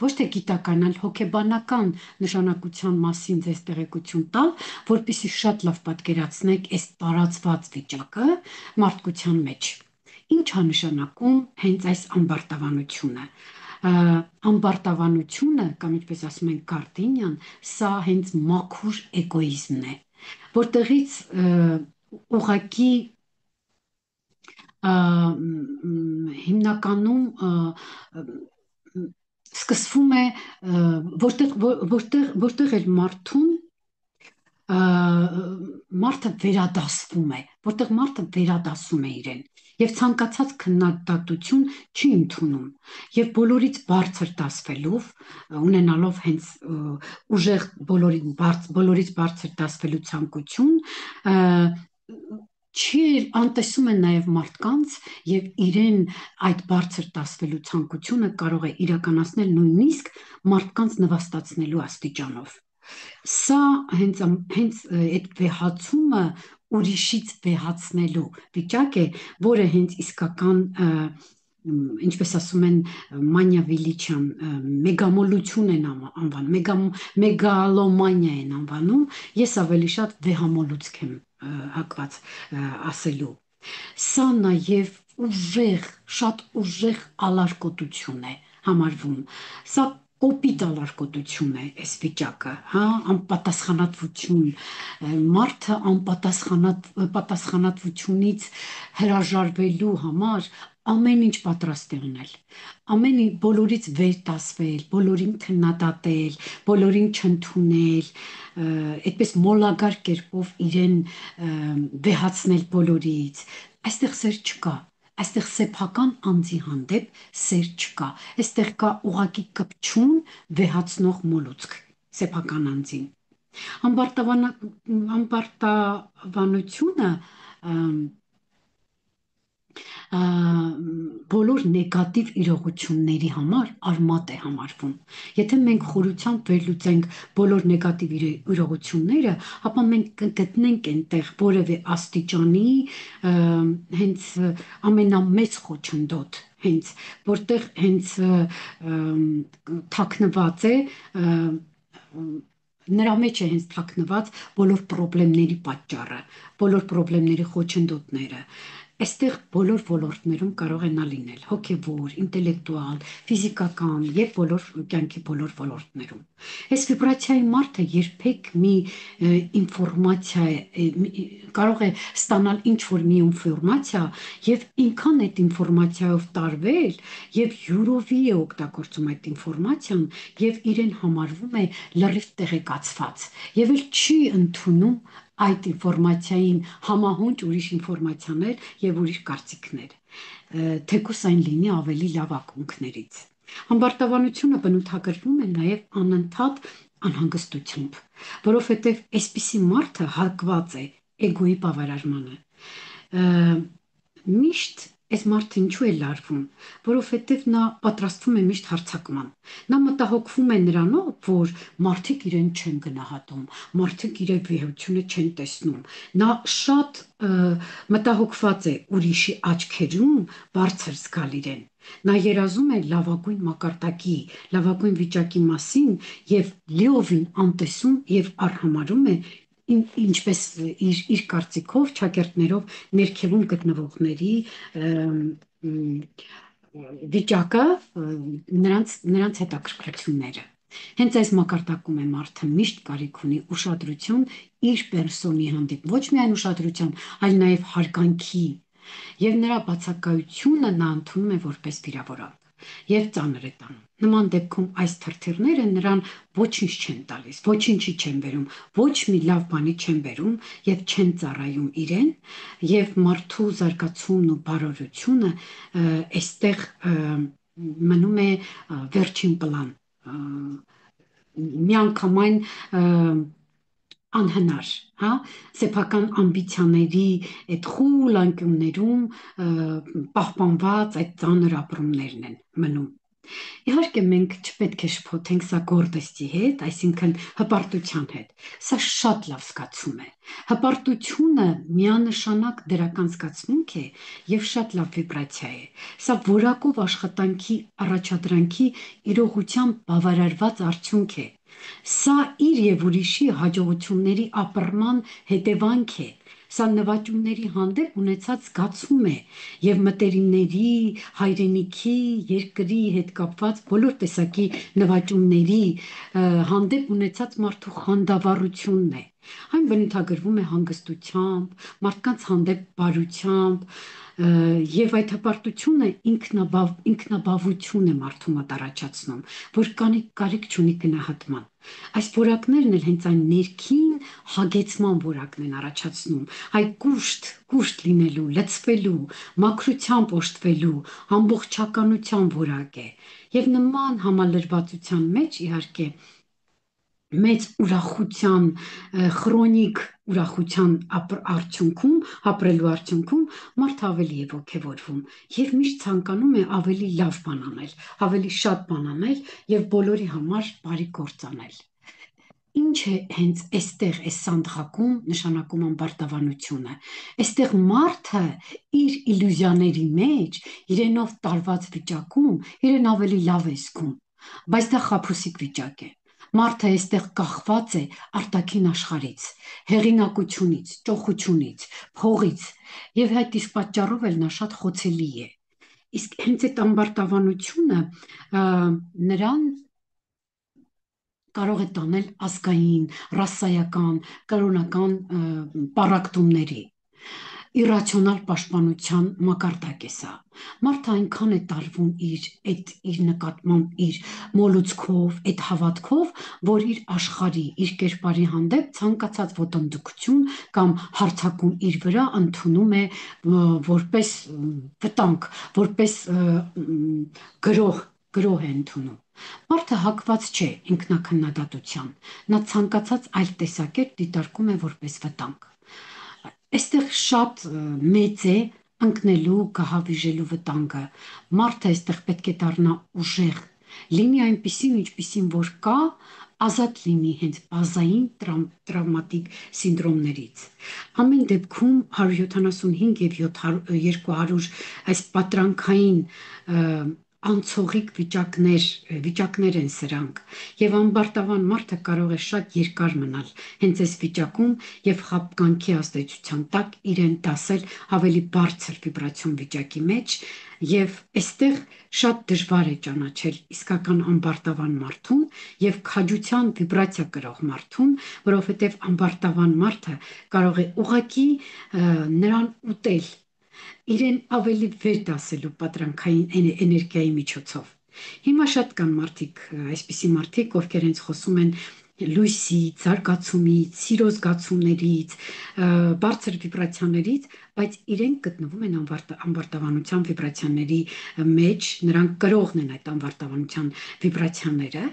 ոչ թե գիտական, այլ հոգեբանական նշանակության մասին ձեզ տեղեկություն տալ, որպեսզի շատ լավ պատկերացնեք այս տարածված վիճակը մարդկության մեջ։ Ինչ է նշանակում հենց այս ամբարտավանությունը։ Ամբարտավանությունը, կամ ինչպես ասում են գարդինյան, սա հենց մաքուր էգոիզմն է, որտեղից ուղղակի հիմնականում սկսվում է որտեղ էլ մարդը վերադասվում է, որտեղ մարդը վերադասում է իրեն եւ ցանկացած քննադատություն չի ընդունում եւ բոլորից բարձր դասվելով ունենալով հենց ուժեղ բոլորից բարձր դասվելու ցանկություն չի անտեսում են նաև մարդկանց եւ իրեն այդ բարձր դասվելու ցանկությունը կարող է իրականացնել նույնիսկ մարդկանց նվաստացնելու աստիճանով։ Սա հենց այդ վեհացումը ուրիշից վեհացնելու վիճակ է, որը հենց իսկական ինչպես ասում են մանիավիլիչյան մեգամոլություն են անվանում, մեգալոմանիա են անվանում, ես ավելի շատ վեհամոլուցք եմ հակված ասելու։ Սա նաև ուժեղ, շատ ուժեղ ալարկոտություն է համարվում։ Սա կոպիտ ալարկոտություն է այս վիճակը, հա, անպատասխանատվություն, մարդը պատասխանատվությունից հրաժարվելու համար ամեն ինչ պատրաստ է ունել, ամեն ինչ բոլորից վեր դասվել, բոլորին քննադատել, բոլորին չընդունել, այդպես մոլագար կերպով իրեն վեհացնել բոլորից, այստեղ սեր չկա, այստեղ սեփական անձի հանդեպ սեր չկա, այստեղ կա ուղղակի կպչուն վեհացնող մոլուցք սեփական անձին։ Ամբարտավանությունը բոլոր նեգատիվ իրողությունների համար արմատ է համարվում։ Եթե մենք խորությամբ վերլուծենք բոլոր նեգատիվ իրողությունները, ապա մենք կգտնենք այնտեղ որևէ աստիճանի հենց ամենամեծ խոչընդոտ, հենց որտեղ հենց թաքնված է նրա մեջ է հենց թաքնված բոլոր խնդիրների պատճառը, բոլոր խնդիրների խոչընդոտները։ Այստեղ բոլոր ոլորտներում կարող է նա լինել՝ հոգևոր, ինտելեկտուալ, ֆիզիկական եւ բոլոր կյանքի բոլոր ոլորտներում։ Այս վիբրացիայի մարդը երբեք մի ինֆորմացիա կարող է ստանալ ինչ որ մի ինֆորմացիա եւ ինքան այդ ինֆորմացիայով տարվել եւ յուրովի է օգտագործում այդ ինֆորմացիան եւ իրեն համարվում է լրիվ տեղեկացված եւ էլ չի ընդունում այդ ինֆորմացիային համահունչ ուրիշ ինֆորմացիաներ եւ ուրիշ կարծիքներ, թեկուս այն լինի ավելի լավ ակունքներից։ Համբարտավանությունը բնութագրվում է նաեւ անընդհատ անհանգստությամբ, որովհետեւ այսպիսի մարդը հակված է էգոյի բավարարմանը։ Միշտ այս մարդը ինչու է լարվում, որովհետև նա պատրաստվում է միշտ հարձակման։ Նա մտահոգվում է նրանով, որ մարդիկ իրեն չեն գնահատում, մարդիկ իր վեհությունը չեն տեսնում։ Նա շատ մտահոգված է ուրիշի աչքերում բարձր զգալ իրեն։ Նա երազում է լավագույն մակարդակի, լավագույն վիճակի մասին եւ լիովին անտեսում եւ արհամարում է ինչպես իր կարծիքով ճակերտներով ներքևում գտնվողների վիճակը նրանց հետաքրքրությունները։ Հենց այս մակարդակում է մարդը միշտ կարիք ունի ուշադրություն իր պերսոնի հանդեպ, ոչ միայն ուշադրության, այլ նաև հարգանքի, եւ նրա բացակայությունը նա ընդունում է որպես վիրավորանք եւ ծանր է տանում։ Նման դեպքում այս թրթիռները նրան ոչինչ չեն տալիս, ոչինչի չեն բերում, ոչ մի լավ բանի չեն բերում եւ չեն ծառայում իրեն եւ մարդու զարգացումն ու բարօրությունը այստեղ մնում է վերջին պլան, միանգամայն անհնար, հա, սեփական ամբիցիաների այդ խուլ անկյուններում պահպանված այդ ծանր ապրումներն են մնում։ Իհարկե մենք չպետք է շփոթենք սա գորդեստի հետ, այսինքն հպարտության հետ։ Սա շատ լավ զգացում է։ Հպարտությունը միանշանակ դրական զգացմունք է եւ շատ լավ վիբրացիա է։ Սա որակով աշխատանքի առաջադրանքի իրողությամբ բավարարված արդյունք է։ Սա իր եւ ուրիշի հաջողությունների ապռման հետևանք է։ Սա նվաճումների հանդեպ ունեցած զգացում է եւ մտերիմների, հայրենիքի, երկրի հետ կապված բոլոր տեսակի նվաճումների հանդեպ ունեցած մարդու խանդավառությունն է։ Այն բնութագրվում է հանգստությամբ, մարդկանց հանդեպ բարությամբ, եւ այդ հպարտությունը ինքնաբավություն է մարդու մոտ առաջացնում, որ կարիք չունի գնահատման։ Այս որակներն էլ հենց այն ներքին հագեցման որակն են առաջացնում, այ կուշտ լինելու, լցվելու, մաքրությամբ օժտվելու, ամբողջականության որակ է։ Եվ նման համալրվածության մեջ իհարկե մեծ ուրախության, քրոնիկ ուրախության արդյունքում, ապրելու արդյունքում մարդը ավելի է ոգևորվում եւ միշտ ցանկանում է ավելի լավ բան անել, ավելի շատ բան անել եւ բոլորի համար բարի գործ անել։ Ինչ է հենց այստեղ այս սանդղակում նշանակում ամբարտավանությունը։ Այստեղ մարդը իր իլյուզիաների մեջ, իրենով տարված վիճակում, իրեն ավելի լավ է զգում, բայց դա խաբուսիկ վիճակ է։ Մարդը այստեղ կախված է արտաքին աշխարհից, հեղինակությունից, ճոխությունից, փողից, եւ այդ իսկ պատճառով էլ նա շատ խոցելի է։ Իսկ հենց այդ ամբարտավանությունը նրան կարող է տանել ազգային, ռասայական, կրոնական պառակտումների։ Իրացիոնալ պաշտպանության մակարդակ է սա։ Մարդը այնքան է տարվում իր նկատմամբ իր մոլուցքով, այդ հավատքով, որ իր աշխարհի, իր կերպարի հանդեպ ցանկացած ոտնձգություն կամ հարձակում իր վրա ընդունում է որպես վտանգ, որպես գրոհ է ընդունում։ Մարդը հակված չէ ինքնակնդատության, նա ցանկացած այլ տեսակետ դիտարկում է որպես վտանգ։ Այստեղ շատ մեծ է ընկնելու, գահավիժելու վտանգը։ Մարդը այստեղ պետք է դառնա ուժեղ, լինի այնպիսին, ինչպիսին որ կա, ազատ լինի հենց բազային տրավմատիկ սինդրոմներից։ Ամեն դեպքում 175 եւ 200 այս պատրանքային անցողիկ վիճակներ են սրանք, եւ ամբարտավան մարդը կարող է շատ երկար մնալ հենց այս վիճակում եւ խապկանքի ազդեցության տակ իրեն դասել ավելի բարձր վիբրացիոն վիճակի մեջ եւ այստեղ շատ դժվար է ճանաչել իսկական ամբարտավան մարդուն եւ քաջության վիբրացիա կրող մարդուն, որովհետեւ ամբարտավան մարդը կարող է ուղակի նրան ուտել իրեն ավելի վեր դասելու պատրանքային էներգիայի միջոցով։ Հիմա շատ կան մարդիկ, այսպիսի մարդիկ, ովքեր հենց խոսում են լույսից, զարգացումից, սիրո զգացումներից, բարձր վիբրացիաներից, բայց իրենք գտնվում են ամբարտավանության վիբրացիաների մեջ, նրանք կրողն են այդ ամբարտավանության վիբրացիաները,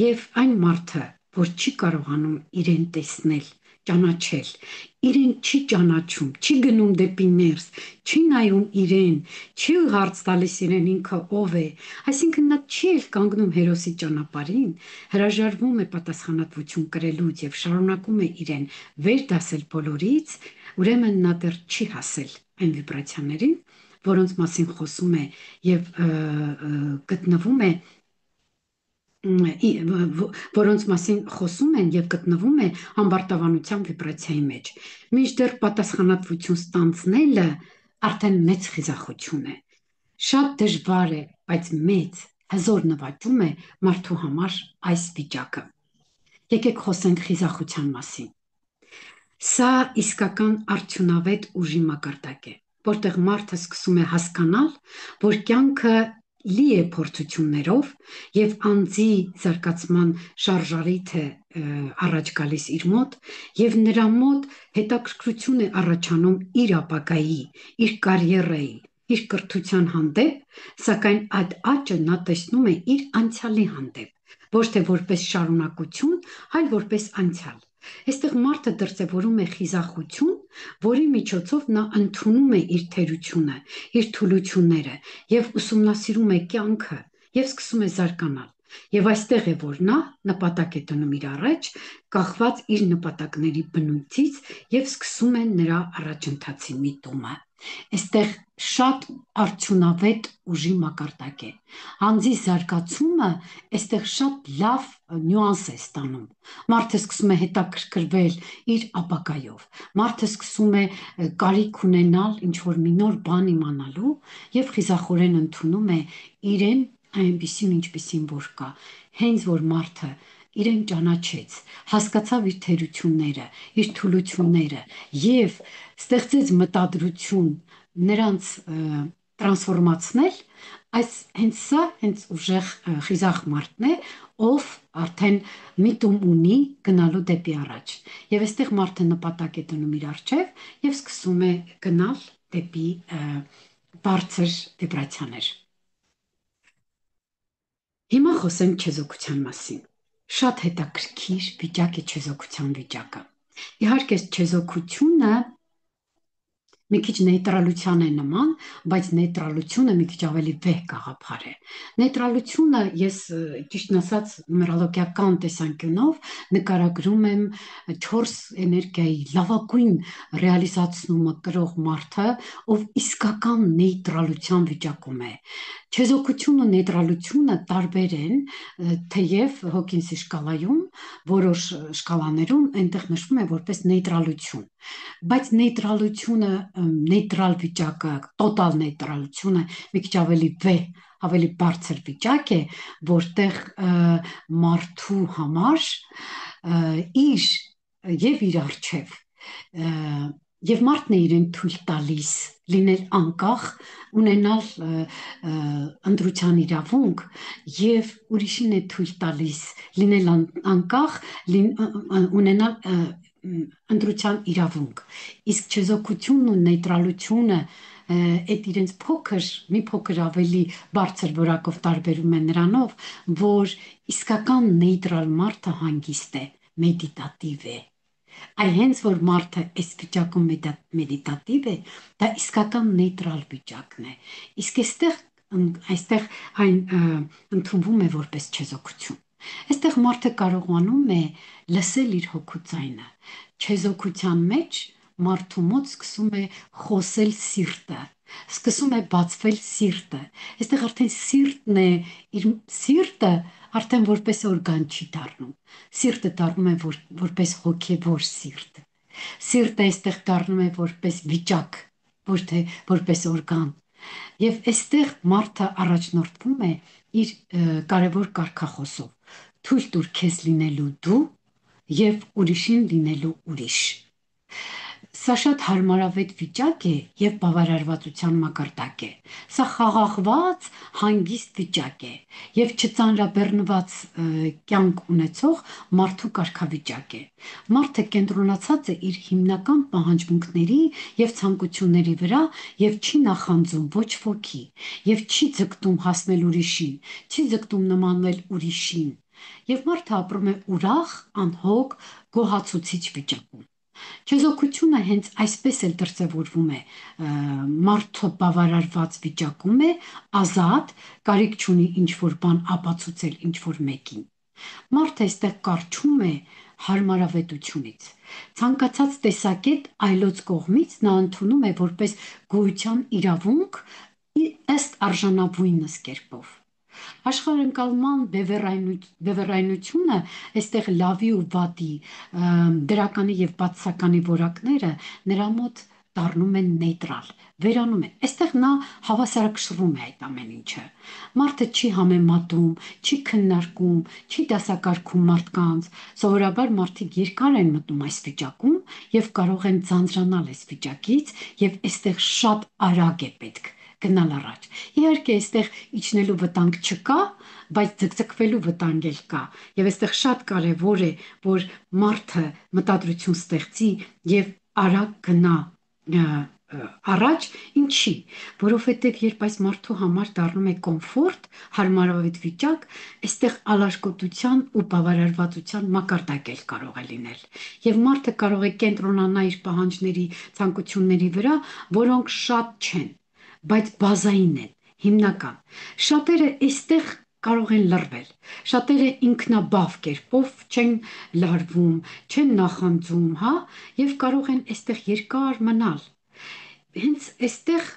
եւ այն մարդը, որ չի կարողանում իրեն տեսնել, ճանաչել, իրեն չի ճանաչում, չի գնում դեպի ներս, չի նայում իրեն, չի հարց տալիս իրեն ինքը ով է, այսինքն նա չի էլ կանգնում հերոսի ճանապարհին, հրաժարվում է պատասխանատվություն կրելուց եւ շարունակում է իրեն վեր դասել բոլորից, ուրեմն նա դեռ չի հասել այն վիբրացիաներին, որոնց մասին խոսում է եւ գտնվում է որոնց մասին խոսում են եւ գտնվում է ամբարտավանության վիբրացիայի մեջ։ Մինչդեռ պատասխանատվություն ստանձնելը արդեն մեծ խիզախություն է։ Շատ դժվար է, բայց մեծ հզոր նվաճում է մարդու համար այս վիճակը։ Եկեք խոսենք խիզախության մասին։ Սա իսկական արդյունավետ ուժի մակարդակ է, որտեղ մարդը սկսում է հասկանալ, որ կյանքը լի է փորձություններով եւ անձի զարգացման շարժարիթ է առաջ գալիս իր մոտ եւ նրա մոտ հետաքրքրություն է առաջանում իր ապագայի, իր կարիերայի, իր կրթության հանդեպ, սակայն այդ աճը նա տեսնում է իր անցյալի հանդեպ, ոչ թե որպես շարունակություն, այլ որպես անցյալ։ Այստեղ մարդը դրսևորում է խիզախություն, որի միջոցով նա ընդունում է իր թերությունը, իր թուլությունները եւ ուսումնասիրում է կյանքը եւ սկսում է զարգանալ։ Եվ այստեղ է, որ նա նպատակ է դնում իր առաջ, կախված իր նպատակների բնույթից եւ սկսում է նրա առաջընթացի միտումը։ Այստեղ շատ արդյունավետ ուժի մակարդակ է։ Անձի զարգացումը այստեղ շատ լավ նյուանս է ստանում։ Մարդը սկսում է հետաքրքրվել իր ապագայով։ Մարդը սկսում է կարիք ունենալ ինչ-որ մի նոր բան իմանալու եւ խիզախորեն ընդունում է իրեն այնպիսին, ինչպիսին որ կա։ Հենց որ մարդը իրեն ճանաչեց, հասկացավ իր թերությունները, իր թուլությունները եւ ստեղծեց մտադրություն նրանց տրանսֆորմացնել, հենց սա ուժեղ խիզախ մարդն է, ով արդեն միտում ունի գնալու դեպի առաջ։ Եվ այստեղ մարդը նպատակ է դնում իր առջև եւ սկսում է գնալ դեպի բարձր վիբրացիաներ։ Հիմա խոսենք չեզոքության մասին։ Շատ հետաքրքիր վիճակ է չեզոքության վիճակը։ Իհարկե, չեզոքությունը մի քիչ նեյտրալության է նման, բայց նեյտրալությունը մի քիչ ավելի վեհ գաղափար է։ Նեյտրալությունը ես ճիշտն ասած նումերոլոգիական տեսանկյունով նկարագրում եմ 4 էներգիայի լավագույն ռեալիզացումը կրող մարդը, ով իսկական նեյտրալության վիճակում է։ Չեզոքությունը ու նեյտրալությունը տարբեր են, թեև Հոքինսի շկալայում որոշ շկալաներում այնտեղ նշվում է որպես նեյտրալություն, բայց նեյտրալությունը, նեյտրալ վիճակը, տոտալ նեյտրալությունը մի քիչ ավելի վեհ, ավելի բարձր վիճակ է, որտեղ մարդու համար իր եւ իր արժեվ եւ մարդն է իրեն թույլ տալիս լինել անկախ, ունենալ ընտրության իրավունք եւ ուրիշին է թույլ տալիս լինել անկախ, ունենալ ընտրության իրավունք։ Իսկ չեզոքությունն ու նեյտրալությունը այդ իրենց մի փոքր ավելի բարձր որակով տարբերում է նրանով, որ իսկական նեյտրալ մարդը հանգիստ է, մեդիտատիվ է։ Այ հենց որ մարդը այս վիճակում մեդիտատիվ է, դա իսկական նեյտրալ վիճակն է։ Իսկ այստեղ այն ընդունվում է որպես չեզոքություն։ Այստեղ մարդը կարողանում է լսել իր հոգու ձայնը։ Չեզոքության մեջ մարդու մոտ սկսում է խոսել սիրտը, Սկսում է բացվել սիրտը։ Այստեղ արդեն սիրտն է, իր սիրտը արդեն որպես օրգան չի դառնում։ Սիրտը դառնում է որպես հոգևոր սիրտ։ Սիրտը այստեղ դառնում է որպես վիճակ, ոչ թե որպես օրգան։ Եվ այստեղ մարդը առաջնորդվում է իր կարևոր կարգախոսով. թույլ տուր քեզ լինելու դու եւ ուրիշին լինելու ուրիշ։ Սա շատ հարմարավետ վիճակ է եւ բավարարվածության մակարդակ է։ Սա խաղաղված, հանգիստ վիճակ է եւ չծանրաբեռնված կյանք ունեցող մարդու կարգավիճակ է։ Մարդը կենտրոնացած է իր հիմնական պահանջմունքների եւ ցանկությունների վրա եւ չի նախանձում ոչ ոքի եւ չի ձգտում հասնել ուրիշին, չի ձգտում նմանվել ուրիշին։ Եվ մարդը ապրում է ուրախ, անհոգ, գոհացուցիչ վիճակում։ Չեզոքությունը հենց այսպես էլ դրսևորվում է, մարդը բավարարված վիճակում է, ազատ, կարիք չունի ինչ-որ բան ապացուցել ինչ-որ մեկին։ Մարդը այստեղ կարճում է հարմարավետությունից։ Ցանկացած տեսակետ այլոց կողմից նա ընդունում է որպես գոյության իրավունք ըստ արժանավույնս կերպով։ Աշխարհընկալման բևեռայնությունը այստեղ լավի ու վատի, դրականի եւ բացասականի որակները նրա մոտ դառնում են նեյտրալ, վերանում են։ Այստեղ նա հավասարակշռում է այդ ամեն ինչը։ Մարդը չի համեմատում, չի քննարկում, չի դասակարգում մարդկանց։ Սովորաբար մարդիկ երկար են մտնում այս վիճակում եւ կարող են ձանձրանալ այս վիճակից եւ այստեղ շատ արագ է պետք գնալ առաջ։ Իհարկե, այստեղ իջնելու վտանգ չկա, բայց ձգձգվելու վտանգ էլ կա։ Եվ այստեղ շատ կարևոր է, որ մարդը մտադրություն ստեղծի եւ արագ գնա առաջ, ինչի, որովհետև երբ այս մարդու համար դառնում է կոմֆորտ, հարմարավետ վիճակ, այստեղ ալարկոտության ու բավարարվածության մակարդակ էլ կարող է լինել։ Եվ մարդը կարող է կենտրոնանալ իր պահանջների, ցանկությունների վրա, որոնք շատ չեն, բայց բազային են, հիմնական։ Շատերը այստեղ կարող են լռվել։ Շատերը ինքնաբավ կերպով չեն լարվում, չեն նախանձում, հա, եւ կարող են այստեղ երկար մնալ։ Հենց այստեղ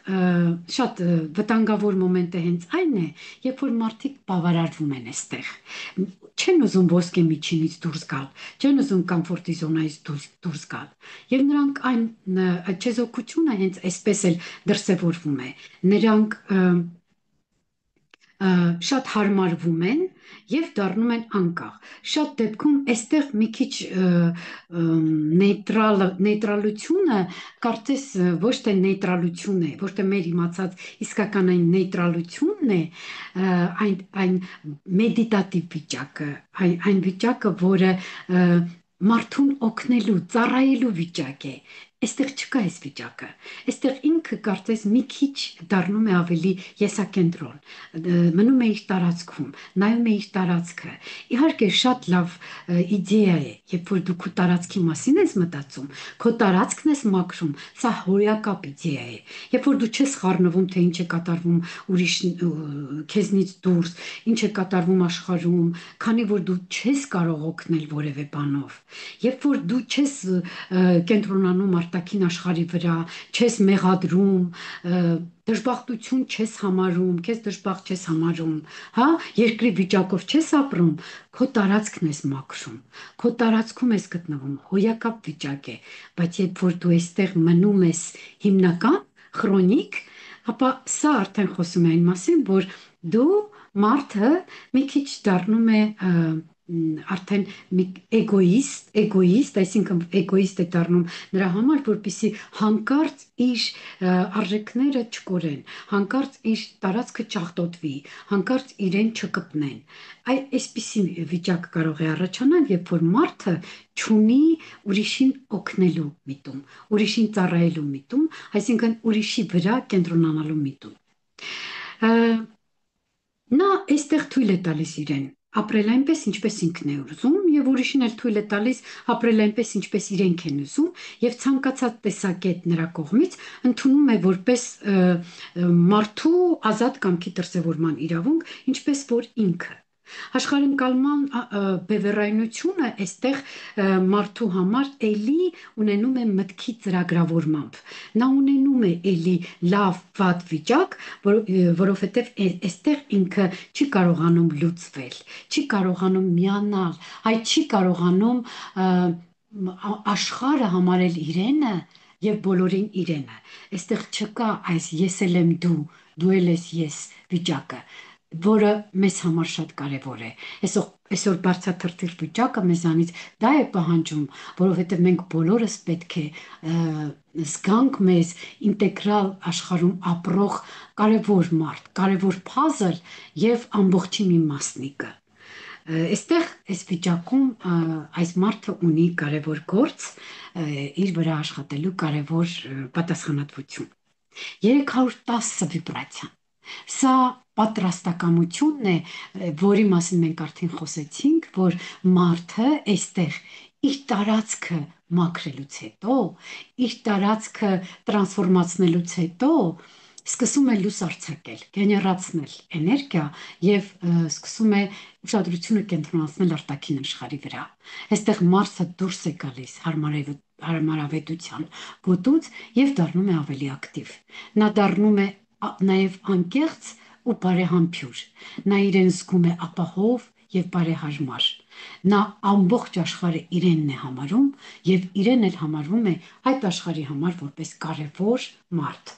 շատ վտանգավոր մոմենտը հենց այն է, երբ որ մարդիկ բավարարվում են այստեղ։ Չեն ուզում ոսկե միջինից դուրս գալ, չեն ուզում կոմֆորտի զոնայից դուրս գալ։ Եվ նրանք այն չեզոքությունը հենց այսպես էլ դրսևորվում է։ Նրանք շատ հարմարվում են եւ դառնում են անկախ։ Շատ դեպքում այստեղ մի քիչ նեյտրալությունը կարծես ոչ թե նեյտրալություն է, ոչ թե մեր իմացած իսկական այն նեյտրալությունն է, այն մեդիտատիվ վիճակը, այն վիճակը, որը մարդուն օգնելու, ծառայելու վիճակ է։ Այստեղ չկա այս վիճակը։ Այստեղ ինքը կարծես մի քիչ դառնում է ավելի եսակենտրոն, մնում է իր տարածքում, նայում է իր տարածքը։ Իհարկե շատ լավ իդեա է, երբ որ դու քո տարածքի մասին ես մտածում, քո տարածքն ես մաքրում, սա հոյակապ իդեա է։ Երբ որ դու չես խառնվում, թե ինչ է կատարվում ուրիշ քեզնից դուրս, ինչ է կատարվում աշխարհում, քանի որ դու չես կարող օգնել որևէ բանով։ Երբ որ դու չես կենտրոնանում արտաքին աշխարհի վրա, չես մեղադրում, դժբախտություն չես համարում, քեզ դժբախտ չես համարում, հա, երկրի վիճակով չես ապրում, քո տարածքն ես մաքրում, քո տարածքում ես գտնվում, հոյակապ վիճակ է, բայց երբ որ դու այստեղ մնում ես հիմնական, քրոնիկ, ապա սա արդեն խոսում է այն մասին, որ դու մարդը մի քիչ դառնում է արդեն էգոիստ, այսինքն էգոիստ է դառնում նրա համար, որպեսզի հանկարծ իր արժեքները չկորեն, հանկարծ իր տարածքը չաղտոտվի, հանկարծ իրեն չկպնեն։ Այսպիսի վիճակ կարող է առաջանալ, երբ որ մարդը չունի ուրիշին օգնելու միտում, ուրիշին ծառայելու միտում, այսինքն ուրիշի վրա կենտրոնանալու միտում։ Նա այստեղ թույլ է տալիս իրեն ապրել այնպես, ինչպես ինքն է ուզում, եւ ուրիշին էլ թույլ է տալիս ապրել այնպես, ինչպես իրենք են ուզում, եւ ցանկացած տեսակետ նրա կողմից ընդունում է որպես մարդու ազատ կամքի դրսևորման իրավունք, ինչպես որ ինքը։ Աշխարհընկալման բևեռայնությունը այստեղ մարդու համար էլի ունենում է մտքի ծրագրավորմամբ։ Նա ունենում է էլի լավ վատ վիճակ, որովհետև այստեղ ինքը չի կարողանում լուծվել, չի կարողանում միանալ, չի կարողանում աշխարհը համարել իրենը եւ բոլորին իրենը։ Այստեղ չկա այս ես էլ եմ դու էլ ես ես վիճակը, որը մեզ համար շատ կարևոր է։ Այսօր բարձրաթրթիռ վիճակը մեզանից դա է պահանջում, որովհետև մենք բոլորս պետք է զգանք մեզ ինտեգրալ աշխարհում ապրող կարևոր մարդ, կարևոր puzzle եւ ամբողջի մի մասնիկը։ Այստեղ այս վիճակում այս մարդը ունի կարևոր գործ իր վրա աշխատելու կարևոր պատասխանատվություն։ 310 վիբրացիա։ Սա պատրաստակամությունն է, որի մասին մենք արդեն խոսեցինք, որ մարդը այստեղ իր տարածքը մաքրելուց հետո, իր տարածքը տրանսֆորմացնելուց հետո սկսում է լույս արձակել, գեներացնել էներգիա եւ սկսում է ուշադրությունը կենտրոնացնել արտաքին աշխարհի վրա։ Այստեղ Մարսը դուրս է գալիս հարմարավետության գոտուց եւ դառնում է ավելի ակտիվ։ Նա դառնում է նաեւ անկեղծ ու բարեհամբույր։ Նա իրեն զգում է ապահով եւ բարեհարմար։ Նա ամբողջ աշխարհը իրենն է համարում եւ իրեն էլ համարվում է այդ աշխարհի համար որպես կարևոր մարդ։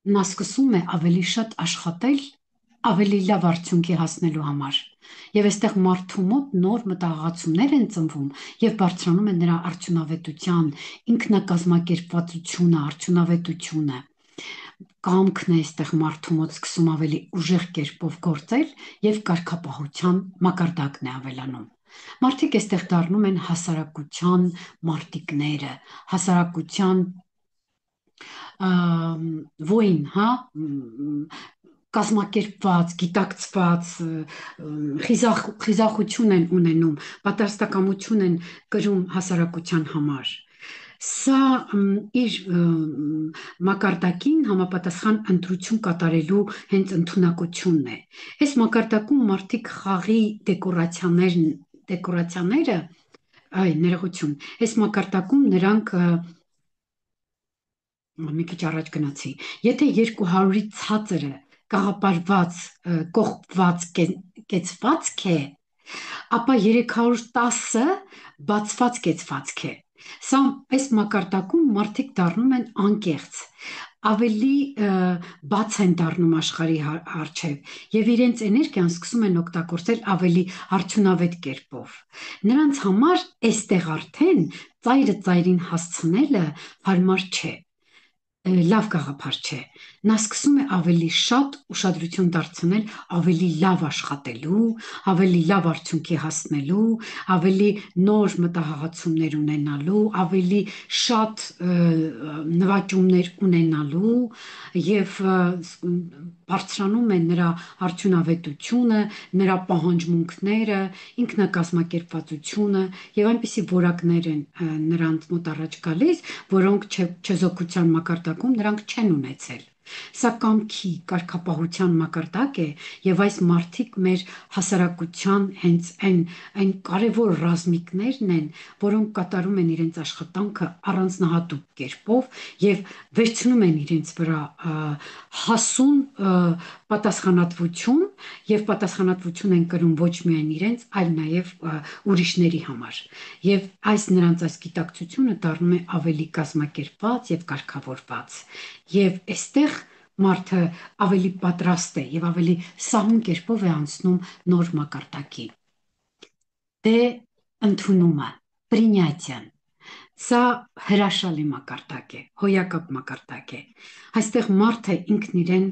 Նա սկսում է ավելի շատ աշխատել ավելի լավ արդյունքի հասնելու համար։ Եվ այստեղ մարդու մոտ նոր մտահղացումներ են ծնվում եւ բարձրանում է նրա արդյունավետության, ինքնակազմակերպվածությունը, արդյունավետությունը։ Կամքն է այստեղ մարդու մոտ սկսում ավելի ուժեղ կերպով գործել եւ կարգապահության մակարդակն է ավելանում։ Մարդիկ այստեղ դառնում են հասարակության մարտիկները, հասարակության ոին, հա, կազմակերպված, գիտակցված, խիզախություն են ունենում, պատրաստակամություն են կրում հասարակության համար։ Սա իր մակարդակին համապատասխան ընտրություն կատարելու հենց ընդունակությունն է։ Այս մակարդակում մարդիկ խաղի դեկորացիաները, ներողություն, այս մակարդակում նրանք մի քիչ առաջ գնացի։ Եթե 200-ից ցածրը կաղապարված, կողպված, կեցվածք է, ապա 310-ը բացված կեցվածք է։ Սա այս մակարդակում մարդիկ դառնում են անկեղծ, ավելի բաց են դառնում աշխարհի առջև եւ իրենց էներգիան սկսում են օգտագործել ավելի արդյունավետ կերպով։ Նրանց համար այստեղ արդեն ծայրը ծայրին հասցնելը հարմար չէ, լավ գաղափար չէ։ Նա սկսում է ավելի շատ ուշադրություն դարձնել ավելի լավ աշխատելու, ավելի լավ արդյունքի հասնելու, ավելի նոր մտահղացումներ ունենալու, ավելի շատ նվաճումներ ունենալու եւ բարձրանում է նրա արդյունավետությունը, նրա պահանջմունքները, ինքնակազմակերպվածությունը եւ այնպիսի որակներ են նրանց մոտ առաջ գալիս, որոնք չեզոքության մակարդակում նրանք չեն ունեցել։ Սա կամքի, կարգապահության մակարդակ է եւ այս մարդիկ մեր հասարակության հենց այն կարևոր ռազմիկներն են, որոնք կատարում են իրենց աշխատանքը առանձնահատուկ կերպով եւ վերցնում են իրենց վրա հասուն պատասխանատվություն եւ պատասխանատվություն են կրում ոչ միայն իրենց, այլ նաեւ ուրիշների համար։ Եվ նրանց այս գիտակցությունը դառնում է ավելի կազմակերպված եւ կարգավորված։ Եվ այստեղ մարդը ավելի պատրաստ է եւ ավելի սահուն կերպով է անցնում նոր մակարդակի։ Դե ընդունումը, принятие։ Սա հրաշալի մակարդակ է, հոյակապ մակարդակ է։ Այստեղ մարդը ինքն իրեն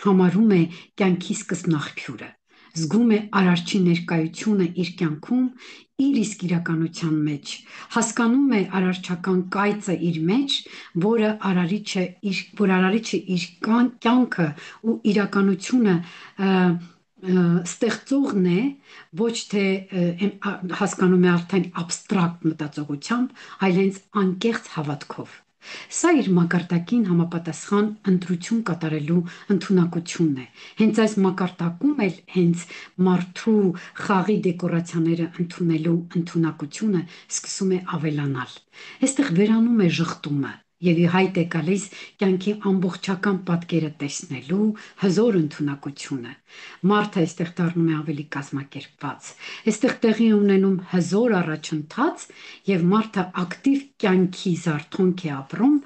համարում է կյանքի սկզբնաղբյուրը, զգում է արարչի ներկայությունը իր կյանքում, իր իսկ իրականության մեջ, հասկանում է արարչական կայծը իր մեջ, որ արարիչը իր կյանքը ու իրականությունը ստեղծողն է, ոչ թե հասկանում է արդեն абստրակտ մտածողությամբ, այլ հենց անկեղծ հավատքով։ Սա իր մակարդակին համապատասխան ընտրություն կատարելու ընդունակությունն է։ Հենց այս մակարդակում էլ հենց մարդու խաղի դեկորացիաները ընդունելու ընդունակությունը սկսում է ավելանալ։ Այստեղ վերանում է ժխտումը եւ ի հայտ է գալիս կյանքի ամբողջական պատկերը տեսնելու հզոր ընդունակությունը։ Մարդը այստեղ դառնում է ավելի կազմակերպված։ Այստեղ տեղի է ունենում հզոր առաջընթաց եւ մարդը ակտիվ կյանքի զարթոնք է ապրում,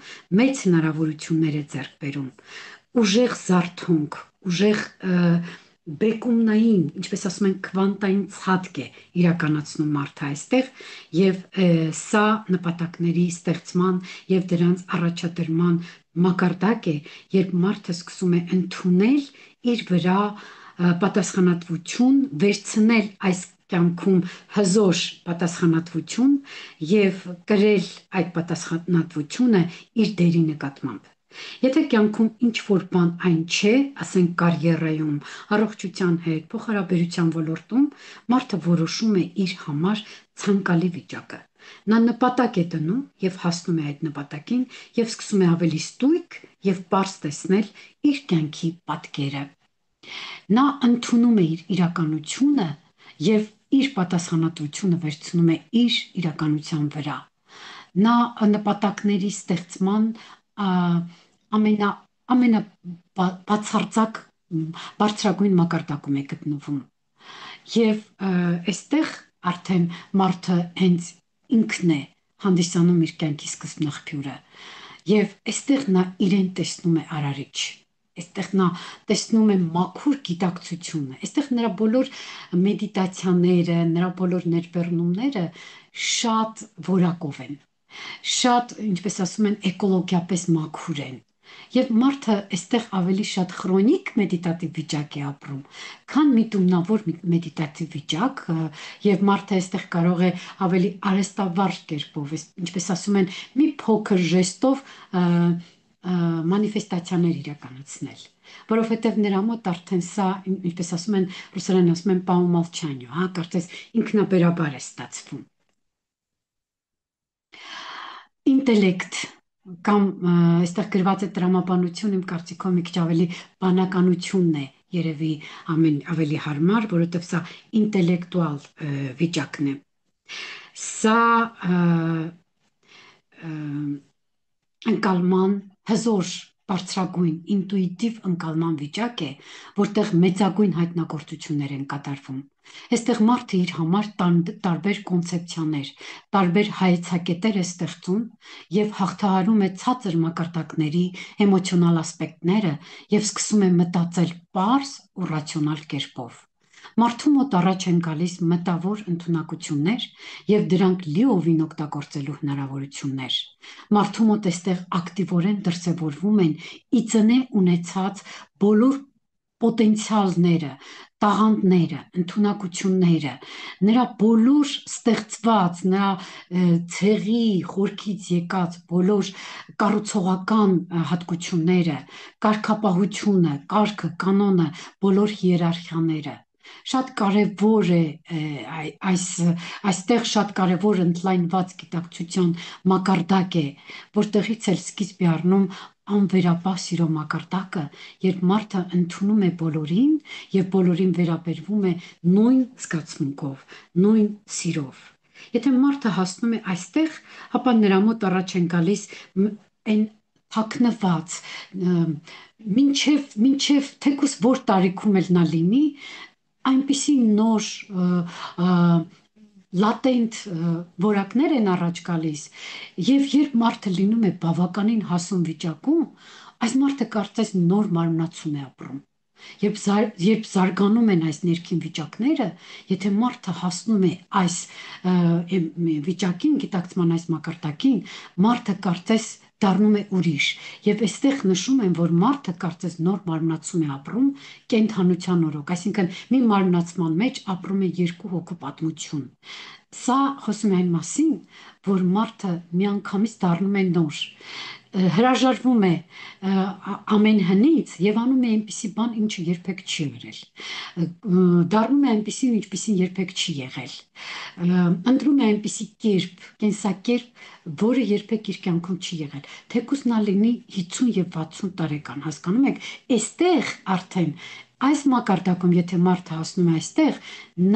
մեծ հնարավորություններ է ձեռք բերում։ Ուժեղ զարթոնք, ուժեղ բեկումնային, ինչպես ասում են, քվանտային ցածկ է իրականացնում մարդը այստեղ եւ սա նպատակների ստեղծման եւ դրանց առաջադրման մակարդակ է, երբ մարդը սկսում է ընդունել իր վրա պատասխանատվություն, վերցնել այս կյանքում հզոր պատասխանատվություն եւ կրել այդ պատասխանատվությունը իր դերի նկատմամբ։ Եթե կյանքում ինչ որ բան այն չէ, ասենք կարիերայում, առողջության հետ, փոխհարաբերության ոլորտում, մարդը որոշում է իր համար ցանկալի վիճակը։ Նա նպատակ է դնում եւ հասնում է այդ նպատակին եւ սկսում է ավելի ստույգ եւ պարզ տեսնել իր կյանքի պատկերը։ Նա ընդունում է իր իրականությունը եւ իր պատասխանատվությունը վերցնում է իր իրականության վրա։ Նա նպատակների ստեղծման ամենաբացարձակ բարձրագույն մակարդակում է գտնվում։ Եվ այստեղ արդեն մարդը հենց ինքն է հանդիսանում իր կյանքի սկզբնաղբյուրը։ Եվ այստեղ նա իրեն տեսնում է արարիչ։ Այստեղ նա տեսնում է մաքուր գիտակցությունը։ Այստեղ նրա բոլոր մեդիտացիաները, նրա բոլոր ներբեռնումները շատ որակով են։ Շատ, ինչպես ասում են, էկոլոգիապես մաքուր են։ Եվ մարդը այստեղ ավելի շատ քրոնիկ մեդիտատիվ վիճակ է ապրում, քան միտումնավոր մեդիտատիվ վիճակ, եւ մարդը այստեղ կարող է ավելի արհեստավարժ կերպով, ինչպես ասում են, մի փոքր ժեստով մանիֆեստացիաներ իրականացնել, որովհետև նրա մոտ արդեն սա, ինչպես ասում են, ռուսերեն ասում են, по умолчанию, հա, կարծես ինքնաբերաբար է ստացվում։ Ինտելեկտ կամ այստեղ գրված է տրամաբանություն, իմ կարծիքով մի քիչ ավելի բանականությունն է երևի ավելի հարմար, որովհետև սա ինտելեկտուալ վիճակն է։ Սա ընկալման հզոր բարձրագույն ինտուիտիվ ընկալման վիճակ է, որտեղ մեծագույն հայտնագործություններ են կատարվում։ Այստեղ մարդը իր համար տարբեր կոնցեպցիաներ, տարբեր հայեցակետեր է ստեղծում եւ հաղթահարում է ցածր մակարդակների էմոցիոնալ ասպեկտները եւ սկսում է մտածել պարզ ու ռացիոնալ կերպով։ Մարդու մոտ առաջ են գալիս մտավոր ընդունակություններ եւ դրանք լիովին օգտագործելու հնարավորություններ։ Մարդու մոտ այստեղ ակտիվորեն դրսևորվում են իծնե ունեցած բոլոր պոտենցիալները, տաղանդները, ընդունակությունները, նրա բոլոր ստեղծված, նրա ցեղի խորքից եկած բոլոր կառուցողական հատկությունները, կարգապահությունը, կարգը, կանոնը, բոլոր հիերարխիաները։ Շատ կարևոր է այստեղ շատ կարևոր ընդլայնված գիտակցության մակարդակ է, որտեղից էլ սկիզբ է առնում անվերապահ սիրո մակարդակը, երբ մարդը ընդունում է բոլորին եւ բոլորին վերաբերվում է նույն զգացմունքով, նույն սիրով։ Եթե մարդը հասնում է այստեղ, ապա նրա մոտ առաջ են գալիս այն թաքնված, մինչև թեկուս որ տարիքում էլ նա լինի, այնպիսի նոր լատենտ որակներ են առաջ գալիս, եւ երբ մարդը լինում է բավականին հասուն վիճակում, այս մարդը կարծես նոր մարմնացում է ապրում։ Երբ զարգանում են այս ներքին վիճակները, եթե մարդը հասնում է այս վիճակին, գիտակցման այս մակարդակին, մարդը կարծես դառնում է ուրիշ։ Եվ այստեղ նշում են, որ մարդը կարծես նոր մարմնացում է ապրում կենդանության օրոք, այսինքն մի մարմնացման մեջ ապրում է երկու հոգու պատմություն։ Սա խոսում է այն մասին, որ մարդը միանգամից դառնում է նոր։ հրաժարվում է ամեն հնից եւ անում է այնպիսի բան, ինչը երբեք չի արել։ Դառնում է այնպիսին, ինչպիսին երբեք չի եղել։ Ընտրում է այնպիսի կերպ, կենսակերպ, որը երբեք իր կյանքում չի եղել։ Թեկուզ նա լինի 50 եւ 60 տարեկան, հասկանում եք, այստեղ արդեն այս մակարդակում, եթե մարդը հասնում է այստեղ,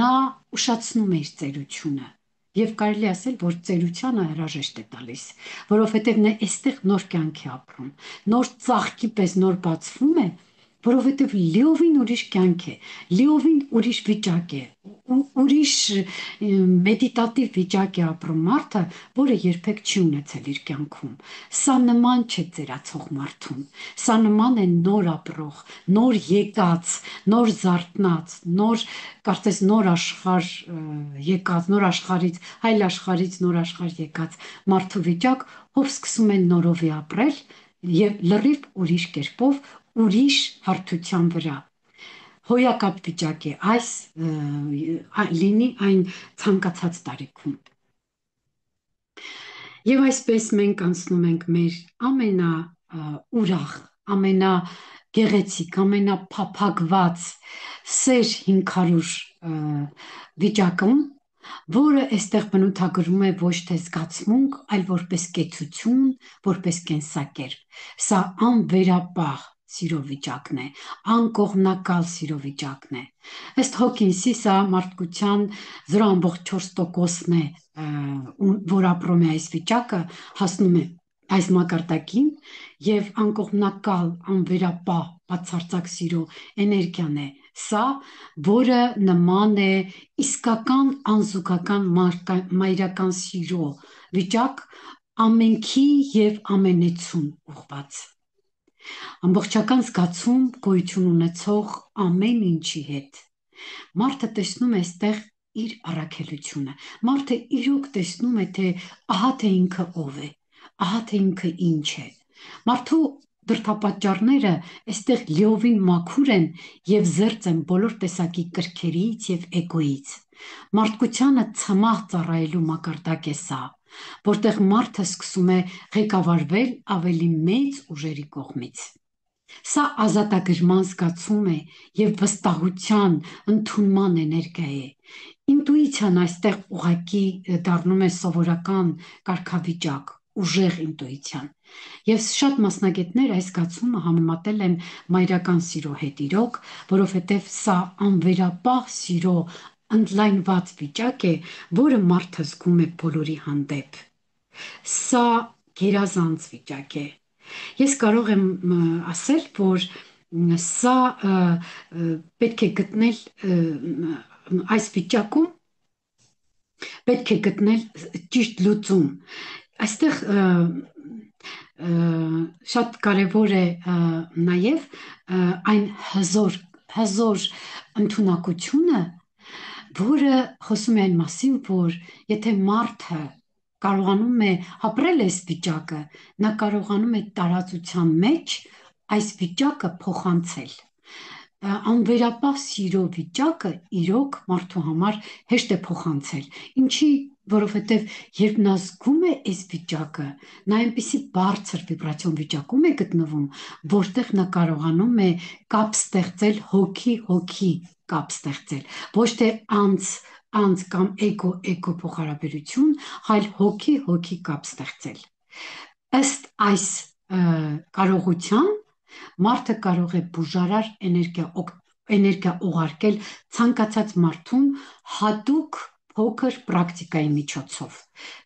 նա ուշացնում է իր ծերությունը։ Եվ կարելի ասել, որ ծերությանը հրաժեշտ է տալիս, որովհետև նա այստեղ նոր կյանք է ապրում, նոր ծաղկի պես նոր բացվում է, որովհետև լիովին ուրիշ կյանք է, լիովին ուրիշ վիճակ է, ուրիշ մեդիտատիվ վիճակ է ապրում մարդը, որը երբեք չի ունեցել իր կյանքում։ Սա նման չէ ծերացող մարդուն, սա նման է նոր ապրող, նոր եկած, նոր զարթնած, նոր կարծես նոր աշխարհ եկած, նոր աշխարհից, այլ աշխարհից նոր աշխարհ եկած մարդու վիճակ, ով սկսում է նորովի ապրել եւ լրիվ ուրիշ կերպով, ուրիշ հարթության վրա։ Հոյակապ վիճակ է այս լինի այն ցանկացած տարիքում։ Եվ այսպես մենք անցնում ենք մեր ամենաուրախ, ամենագեղեցիկ, ամենափափագված սեր 500 վիճակում, որը այստեղ բնութագրում է ոչ թե զգացմունք, այլ որպես կեցություն, որպես կենսակերպ։ Սա անվերապահ սիրո վիճակն է, անկողմնակալ սիրո վիճակն է։ Ըստ Հոքինսի սա մարդկության 0.4%-ն է, որ ապրում է այս վիճակը, հասնում է այս մակարդակին եւ անկողմնակալ, անվերապահ, բացարձակ սիրո էներգիան է սա, որը նման է իսկական անզուգական մայրական սիրո վիճակ, ամենքի եւ ամենեցուն ուղված։ Ամբողջական զգացում գոյություն ունեցող ամեն ինչի հետ։ Մարդը տեսնում է այստեղ իր առաքելությունը։ Մարդը իրոք տեսնում է, թե ահա թե ինքը ով է, ահա թե ինքը ինչ է։ Մարդու դրդապատճառները այստեղ լիովին մաքուր են եւ զերծ են բոլոր տեսակի կրքերից եւ էգոյից։ Մարդկությանը ցմահ ծառայելու մակարդակ է սա, որտեղ մարդը սկսում է ղեկավարվել ավելի մեծ ուժերի կողմից։ Սա ազատագրման զգացում է եւ վստահության, ընդունման էներգիա է։ Ինտուիցիան այստեղ ուղակի դառնում է սովորական կարգավիճակ, ուժեղ ինտուիցիան։ Եվ շատ մասնագետներ այս զգացումը համեմատել են մայրական սիրո հետ իրոք, որովհետև սա անվերապահ սիրո ընդլայնված վիճակ է, որը մարդը զգում է բոլորի հանդեպ։ Սա գերազանց վիճակ է։ Ես կարող եմ ասել, որ սա պետք է գտնել այս վիճակում պետք է գտնել ճիշտ լուծում։ Այստեղ շատ կարևոր է նաև այն հզոր ընդունակությունը, որը խոսում է այն մասին, որ եթե մարդը կարողանում է ապրել այս վիճակը, նա կարողանում է տարածության մեջ այս վիճակը փոխանցել։ Անվերապահ սիրո վիճակը իրոք մարդու համար հեշտ է փոխանցել։ Ինչի, որովհետև երբ նա զգում է այս վիճակը, նա այնպիսի բարձր վիբրացիոն վիճակում է գտնվում, որտեղ նա կարողանում է կապ ստեղծել հոգի կապ ստեղծել, ոչ թե անձ կամ էգո փոխհարաբերություն, այլ հոգի կապ ստեղծել։ Ըստ այս կարողության մարդը կարող է բուժարար էներգիա ուղարկել ցանկացած մարդուն հատուկ փոքր պրակտիկայի միջոցով։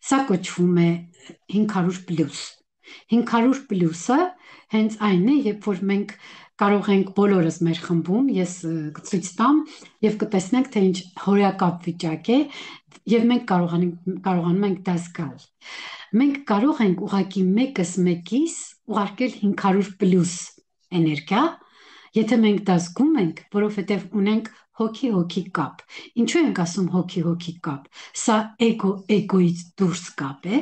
Սա կոչվում է 500+։ 500+-ը հենց այն է, երբ որ մենք կարող ենք բոլորս մեր խմբում, ես կցույց տամ եւ կտեսնենք, թե ինչ հորիակապ վիճակ է եւ մենք կարողանում ենք դա զգալ։ Մենք կարող ենք ուղղակի մեկս մեկիս ուղարկել 500+ էներգիա, եթե մենք դա զգում ենք, որովհետև ունենք հոգի կապ։ Ինչու ենք ասում հոգի կապ։ Սա էգոից դուրս կապ է։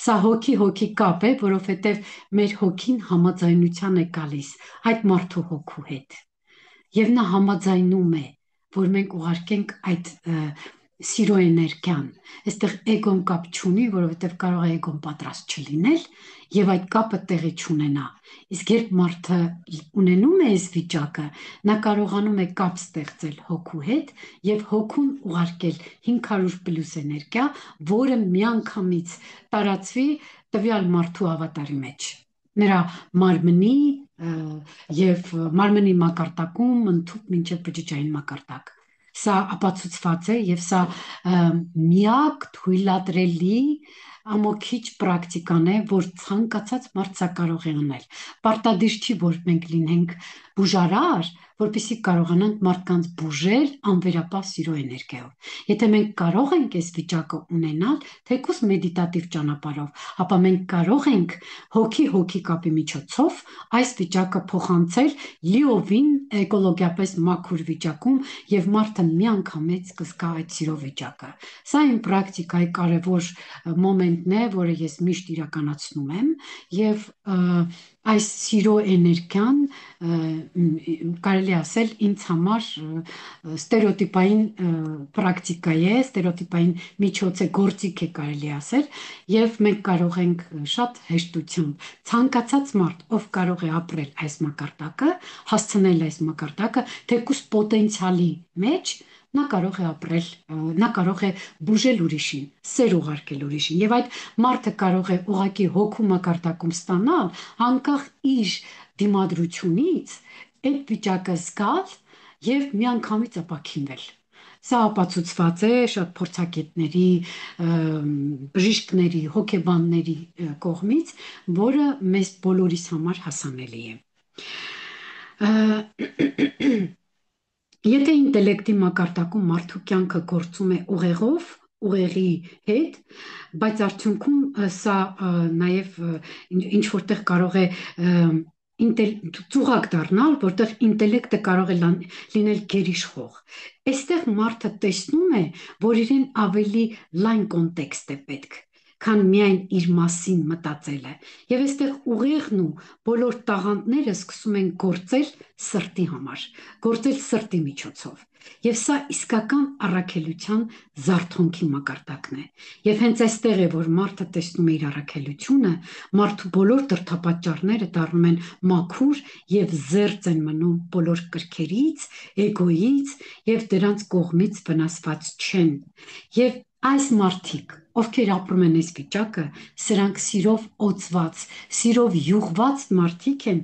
Սա հոգի կապ է, որովհետև մեր հոգին համաձայնության է գալիս այդ մարդու հոգու հետ։ Եվ նա համաձայնում է, որ մենք ուղարկենք այդ սիրո էներգիան, այստեղ էգոն կապ չունի, որովհետև կարող է էգոն պատրաստ չլինել եւ այդ կապը տեղի չունենա։ Իսկ երբ մարդը ունենում է այս վիճակը, նա կարողանում է կապ ստեղծել հոգու հետ եւ հոգուն ուղարկել 500 պլյուս էներգիա, որը միանգամից տարածվի տվյալ մարդու ավատարի մեջ։ Նրա մարմնի եւ մարմնի մակարդակում ընդհանուր մինչև բջջային մակարդակ։ Սա ապացուցված է եւ սա միակ թույլատրելի ամոքիչ պրակտիկան է, որ ցանկացած մարդ սա կարող է անել։ Պարտադիր չի, որ մենք լինենք բուժարար, որպեսզի կարողանանք մարդկանց բուժել անվերապահ սիրո էներգիայով։ Եթե մենք կարող ենք այս վիճակը ունենալ, թեկուզ մեդիտատիվ ճանապարհով, ապա մենք կարող ենք հոգի-հոգի կապի միջոցով այս վիճակը փոխանցել լիովին էկոլոգիապես մաքուր վիճակում եւ մարդը միանգամից կզգա այդ սիրո վիճակը։ Սա իմ պրակտիկայի կարևոր մոմենտն է, որը ես միշտ իրականացնում եմ եւ այս սիրո էներգիան կարելի ասել ինձ համար ստերեոտիպային պրակտիկա է, ստերեոտիպային միջոց է, գործիք է կարելի ասել եւ մենք կարող ենք շատ հեշտությամբ ցանկացած մարդ, ով կարող է ապրել այս մակարդակը, հասցնել այս մակարդակը, թեկուզ պոտենցիալի մեջ նա կարող է ապրել, նա կարող է բուժել ուրիշին, սեր ուղարկել ուրիշին եւ այդ մարդը կարող է ուղակի հոգու մակարդակում ստանալ անկախ իր դիմադրությունից այդ վիճակը զգալ եւ միանգամից ապաքինվել։ Սա ապացուցված է շատ փորձագետների, բժիշկների, հոգեբանների կողմից, որը մեզ բոլորիս համար հասանելի է։ Եթե ինտելեկտի մակարդակում մարդու կյանքը գործում է ուղեղով, ուղեղի հետ, բայց արդյունքում սա նաև ինչ որտեղ կարող է ծուղակ դառնալ, որտեղ ինտելեկտը կարող է լինել գերիշխող։ Այստեղ մարդը տեսնում է, որ իրեն ավելի լայն կոնտեքստ է պետք, քան միայն իր մասին մտածելը։ Եվ այստեղ ուղեղն ու բոլոր տաղանդները սկսում են գործել սրտի համար, գործել սրտի միջոցով։ Եվ սա իսկական առաքելության զարթոնքի մակարդակն է։ Եվ հենց այստեղ է, որ մարդը տեսնում է իր առաքելությունը, մարդու բոլոր դրդապատճառները դառնում են մաքուր եւ զերծ են մնում բոլոր կրքերից, էգոյից եւ դրանց կողմից վնասված չեն։ Եվ այս մարդիկ, ովքեր ապրում են այս վիճակը, սրանք սիրով օծված, սիրով յուղված մարդիկ են,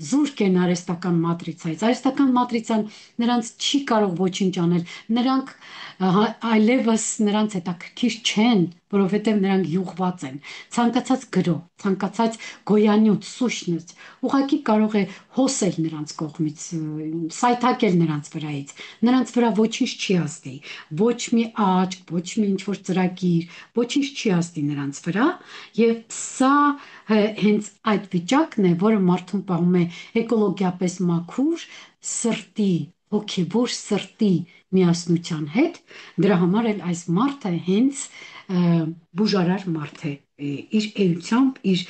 զուրկ են արհեստական մատրիցայից։ Արհեստական մատրիցան նրանց չի կարող ոչինչ անել, նրանք այլևս նրանց հետաքրքիր չեն, որովհետև նրանք յուղված են։ Ցանկացած գրոհ, ցանկացած գոյանյութ, սուշնոց ուղղակի կարող է հոսել նրանց կողմից, սայթաքել նրանց վրայից։ Նրանց վրա ոչինչ չի ազդի, ոչ մի աճք, ոչ մի ինչ-որ ծրագիր, ոչինչ չի ազդի նրանց վրա, եւ սա հենց այդ վիճակն է, որը մարդուն պահում է էկոլոգիապես մաքուր սրտի, հոգևոր սրտի միասնության հետ։ Դրա համար էլ այս մարդը հենց բուժարար մարդ է, իր էությամբ, իր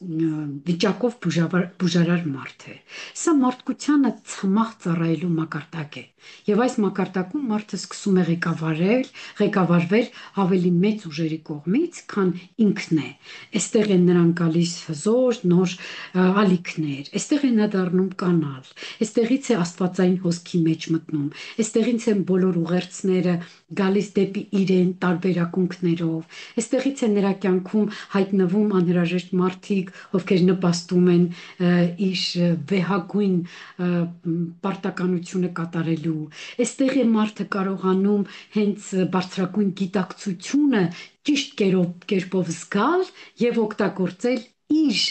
վիճակով բուժարար մարդ է։ Սա մարդկությանը ցմահ ծառայելու մակարդակ է։ Եվ այս մակարդակում մարդը սկսում է ղեկավարվել ավելի մեծ ուժերի կողմից, քան ինքն է։ Այստեղ են նրան գալիս հզոր, նոր ալիքներ, այստեղ է նա դառնում կանալ, այստեղից է աստվածային հոսքի մեջ մտնում, այստեղից են բոլոր ուղերձները գալիս դեպի իրեն տարբեր ակունքներով, այստեղից է նրա կյանքում հայտնվում անհրաժեշտ մարդիկ, ովքեր նպաստում են իր վեհագույն պարտականությունը կատարելու, այստեղ է մարդը կարողանում հենց բարձրագույն գիտակցությունը ճիշտ կերպով զգալ եւ օգտագործել իր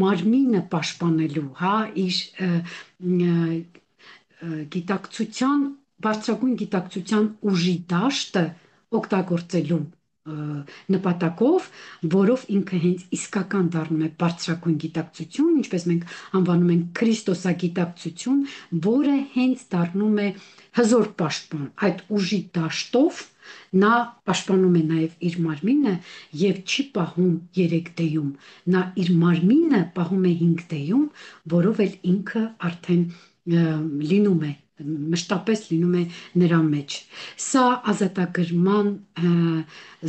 մարմինը պաշտպանելու, իր գիտակցության, բարձրագույն գիտակցության ուժի դաշտը օգտագործելու նպատակով, որով ինքը հենց իսկական դառնում է բարձրագույն գիտակցություն, ինչպես մենք անվանում ենք քրիստոսագիտակցություն, որը հենց դառնում է հզոր պաշտպան, այդ ուժի դաշտով նա պաշտպանում է նաև իր մարմինը եւ չի պահում 3 դեյում, նա իր մարմինը պահում է 5 դեյում, որով էլ ինքը արդեն լինում է մշտապես լինում է նրա մեջ։ Սա ազատագրման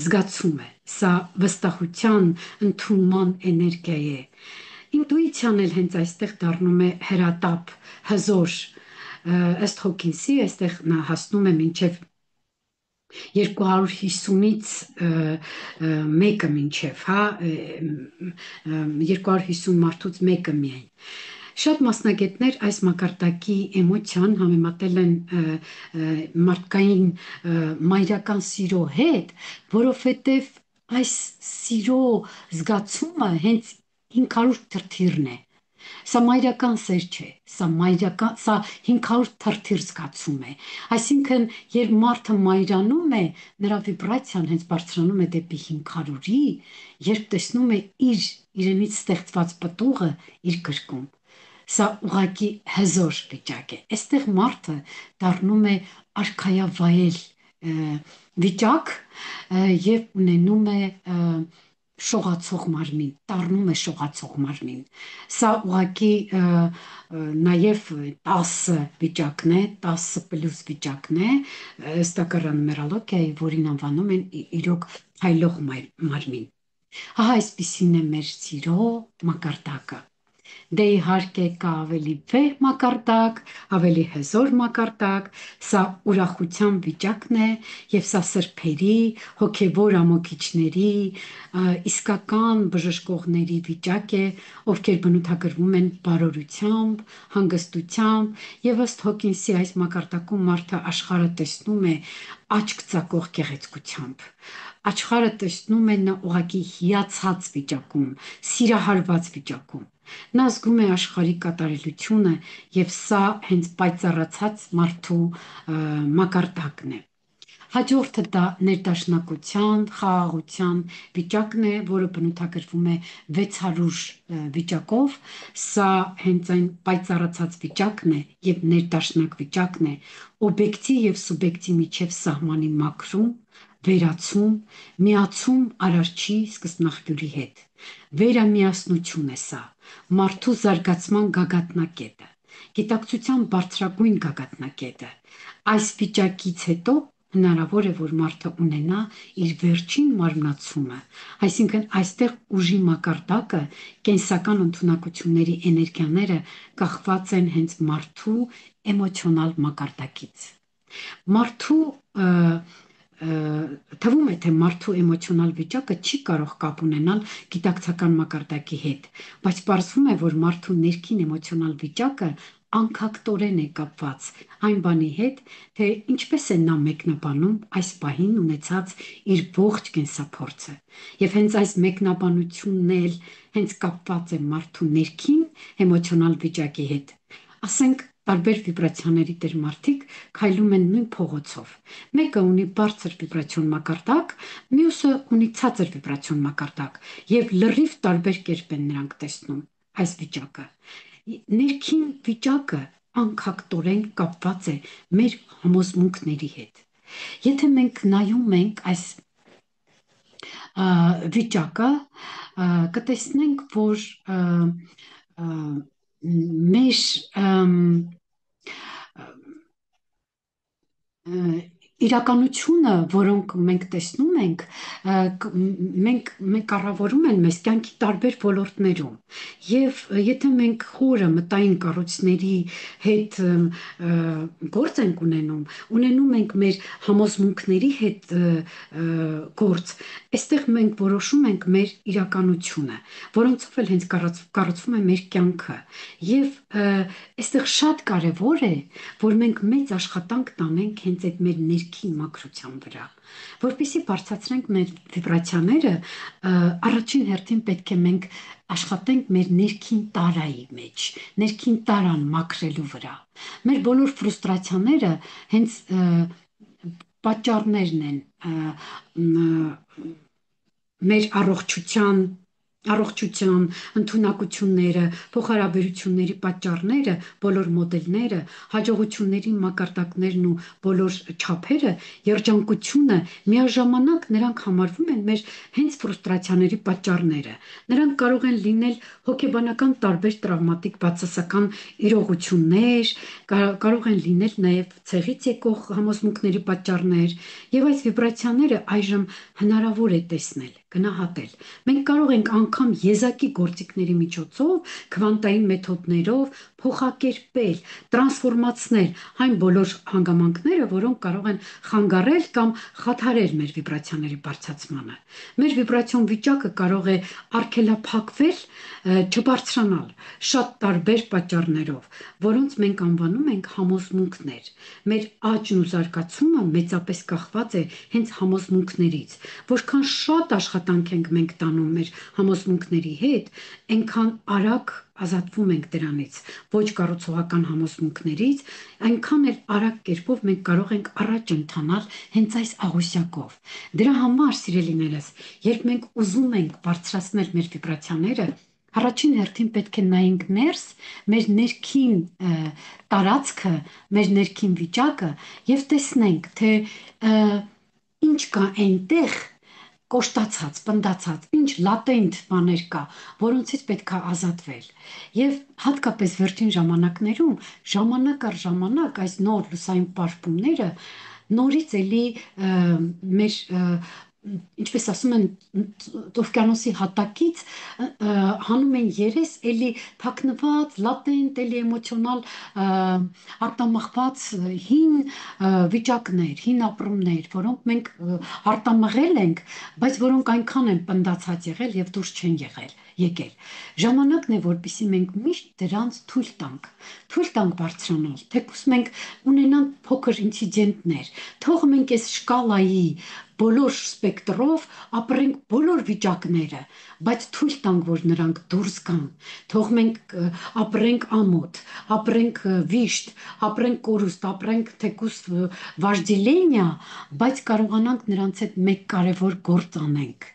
զգացում է, սա վստահության ընդունման էներգիա է։ Ինտուիցիան էլ հենց այստեղ դառնում է հրատապ, հզոր, ըստ Հոքինսի, այստեղ նա հասնում է մինչև 250-ից մեկը մինչև, հա, 250 մարդուց մեկը միայն։ Շատ մասնագետներ այս մակարդակի էմոցիան համեմատել են մարդկային մայրական սիրո հետ, որովհետև այս սիրո զգացումը հենց 500 թրթիռն է։ Սա մայրական սեր չէ, սա 500 թրթիռ զգացում է։ Այսինքն, երբ մարդը մայրանում է, նրա վիբրացիան հենց բարձրանում է դեպի 500-ի, երբ տեսնում է իրենից ստեղծված պտուղը իր գրկում։ Սա ուղղակի հզոր վիճակ է։ Այստեղ մարդը դառնում է արքայավայել վիճակ եւ ունենում է շողացող մարմին, դառնում է շողացող մարմին։ Սա ուղղակի նաև 10 վիճակն է, 10 պլյուս վիճակն է, ստակարան մերալոգիայի, որին անվանում են իրոք փայլող մարմին։ Ահա այսպիսին է մեր սիրո մակարդակը։ Դե իհարկե կա ավելի վեհ մակարդակ, ավելի հզոր մակարդակ, սա ուրախության վիճակն է եւ սա սրբերի, հոգեվոր ամոքիչների, իսկական բժշկողների վիճակ է, ովքեր բնութագրվում են բարօրությամբ, հանգստությամբ եւ ըստ Հոքինսի այս մակարդակում մարդը աշխարհը տեսնում է աչք ծակող գեղեցկությամբ։ Աշխարհը տեսնում է նա ուղղակի հիացած վիճակում, սիրահարված վիճակում։ Նա զգում է աշխարհի կատարելությունը եւ սա հենց պայծառացած մարդու մակարդակն է։ Հաջորդը դա ներդաշնակության, խաղաղության վիճակն է, որը բնութագրվում է 600 վիճակով։ Սա հենց այն պայծառացած վիճակն է եւ ներդաշնակ վիճակն է, օբյեկտի եւ սուբյեկտի միջև սահմանի մաքրում, վերացում, միացում արարչի սկզբնաղբյուրի հետ։ Վերամիասնություն է սա, մարդու զարգացման գագաթնակետը, գիտակցության բարձրագույն գագաթնակետը։ Այս վիճակից հետո հնարավոր է, որ մարդը ունենա իր վերջին մարմնացումը, այսինքն այստեղ ուժի մակարդակը, կենսական ընդունակությունների էներգիաները կախված են հենց մարդու էմոցիոնալ մակարդակից։ Մարդու թվում է, թե մարդու էմոցիոնալ վիճակը չի կարող կապ ունենալ գիտակցական մակարդակի հետ, բայց պարզվում է, որ մարդու ներքին էմոցիոնալ վիճակը անկախտորեն է կապված այն բանի հետ, թե ինչպես է նա մեկնաբանում այս պահին ունեցած իր ողջ կենսափորձը։ Եվ հենց այս մեկնաբանությունն էլ հենց կապված է մարդու ներքին էմոցիոնալ վիճակի հետ։ Ասենք տարբեր վիբրացիաների տեր մարդիկ քայլում են նույն փողոցով։ Մեկը ունի բարձր վիբրացիոն մակարդակ, մյուսը ունի ցածր վիբրացիոն մակարդակ, եւ լրիվ տարբեր կերպ են նրանք տեսնում այս վիճակը։ Ներքին վիճակը անկախտորեն կապված է մեր համոզմունքների հետ։ Եթե մենք նայում ենք այս վիճակը, կտեսնենք, որ մեր իրականությունը, որոնք մենք տեսնում ենք, մենք կառավարում են մեզ կյանքի տարբեր ոլորտներում։ Եվ եթե մենք խորը մտային կառույցների հետ գործ ենք ունենում ենք մեր համոզմունքների հետ գործ, այստեղ մենք որոշում ենք մեր իրականությունը, որոնցով էլ հենց կառուցվում է մեր կյանքը։ Եվ այստեղ շատ կարևոր է, որ մենք մեծ աշխատանք տանենք հենց այդ մեր ներքին մաքրության վրա, որպեսզի բարձրացնենք մեր վիբրացիաները, առաջին հերթին պետք է մենք աշխատենք մեր ներքին տարայի մեջ, ներքին տարան մաքրելու վրա։ Մեր բոլոր ֆրուստրացիաները հենց պատճառներն են մեր առողջության առողջության, ընդունակությունները, փոխհարաբերությունների պատճառները, բոլոր մոդելները, հաջողությունների մակարդակներն ու բոլոր չափերը, երջանկությունը միաժամանակ նրանք համարվում են մեր հենց ֆրուստրացիաների պատճառները։ Նրանք կարող են լինել հոգեբանական տարբեր տրավմատիկ բացասական իրողություններ, կարող են լինել նաև ցեղից եկող համոզմունքների պատճառներ, եւ այս վիբրացիաները այժմ հնարավոր է տեսնել, գնահատել։ Մենք կարող ենք անգամ եզակի գործիքների միջոցով, քվանտային մեթոդներով փոխակերպել, տրանսֆորմացնել այն բոլոր հանգամանքները, որոնք կարող են խանգարել կամ խաթարել մեր վիբրացիաների բարձրացմանը։ Մեր վիբրացիոն վիճակը կարող է արգելափակվել, չբարձրանալ շատ տարբեր պատճառներով, որոնց մենք անվանում ենք համոզմունքներ։ Մեր աճն ու զարգացումը մեծապես կախված է հենց համոզմունքներից։ Որքան շատ աշխատանք ենք մենք տանում մեր համոզմունքների հետ, այնքան արագ ազատվում ենք դրանից, ոչ կառուցողական համոզմունքներից, այնքան էլ արագ կերպով մենք կարող ենք առաջ ընթանալ հենց այս աղյուսակով։ Դրա համար, սիրելիներս, երբ մենք ուզում ենք բարձրացնել մեր վիբրացիաները, առաջին հերթին պետք է նայենք ներս, մեր ներքին տարածքը, մեր ներքին վիճակը եւ տեսնենք, թե ինչ կա այնտեղ կոշտացած, պնդացած, ինչ լատենտ բաներ կա, որոնցից պետք է ազատվել։ Եվ հատկապես վերջին ժամանակներում, ժամանակ առ ժամանակ այս նոր լուսային պարփումները նորից էլի մեր ինչպես ասում են օվկիանոսի հատակից հանում են երես էլի թաքնված, լատենտ, էլի էմոցիոնալ արտամխված հին վիճակներ, հին ապրումներ, որոնք մենք արտամղել ենք, բայց որոնք այնքան են պնդացած եղել եւ դուրս չեն եկել։ Ժամանակն է, որպեսզի մենք միշտ դրանց թույլ տանք բարձրանալ, թեկուզ մենք ունենանք փոքր ինցիդենտներ, թող մենք այս շկալայի բոլոր սպեկտրով ապրենք բոլոր վիճակները, բայց թույլ տանք, որ նրանք դուրս գան, թող մենք ապրենք ամոթ, ապրենք վիշտ, ապրենք կորուստ, ապրենք թեկուզ վաժդիլենիա, բայց կարողանանք նրանց հետ մեկ կարևոր գործ անենք։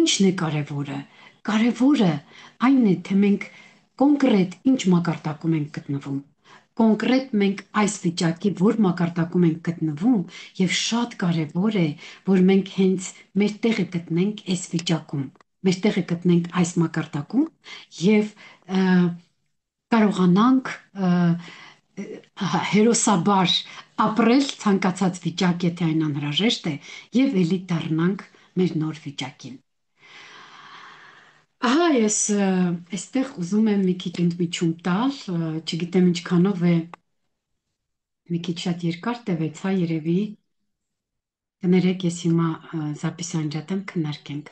Ինչն է կարևորը։ Կարևորը այն է, թե մենք կոնկրետ ինչ մակարդակում ենք գտնվում, կոնկրետ մենք այս վիճակի որ մակարդակում ենք գտնվում եւ շատ կարեւոր է, որ մենք հենց մեր տեղը գտնենք այս վիճակում, մեր տեղը գտնենք այս մակարդակում եւ կարողանանք հերոսաբար ապրել ցանկացած վիճակ, եթե այն անհրաժեշտ է, եւ ելի դառնանք մեր նոր վիճակին։ Ահա ես այստեղ ուզում եմ մի քիչ ընդմիջում տալ, չգիտեմ ինչքանով է մի քիչ շատ երկար տևեց, հա երևի։ Կներեք, ես հիմա զապիս անջատեմ, քննարկենք։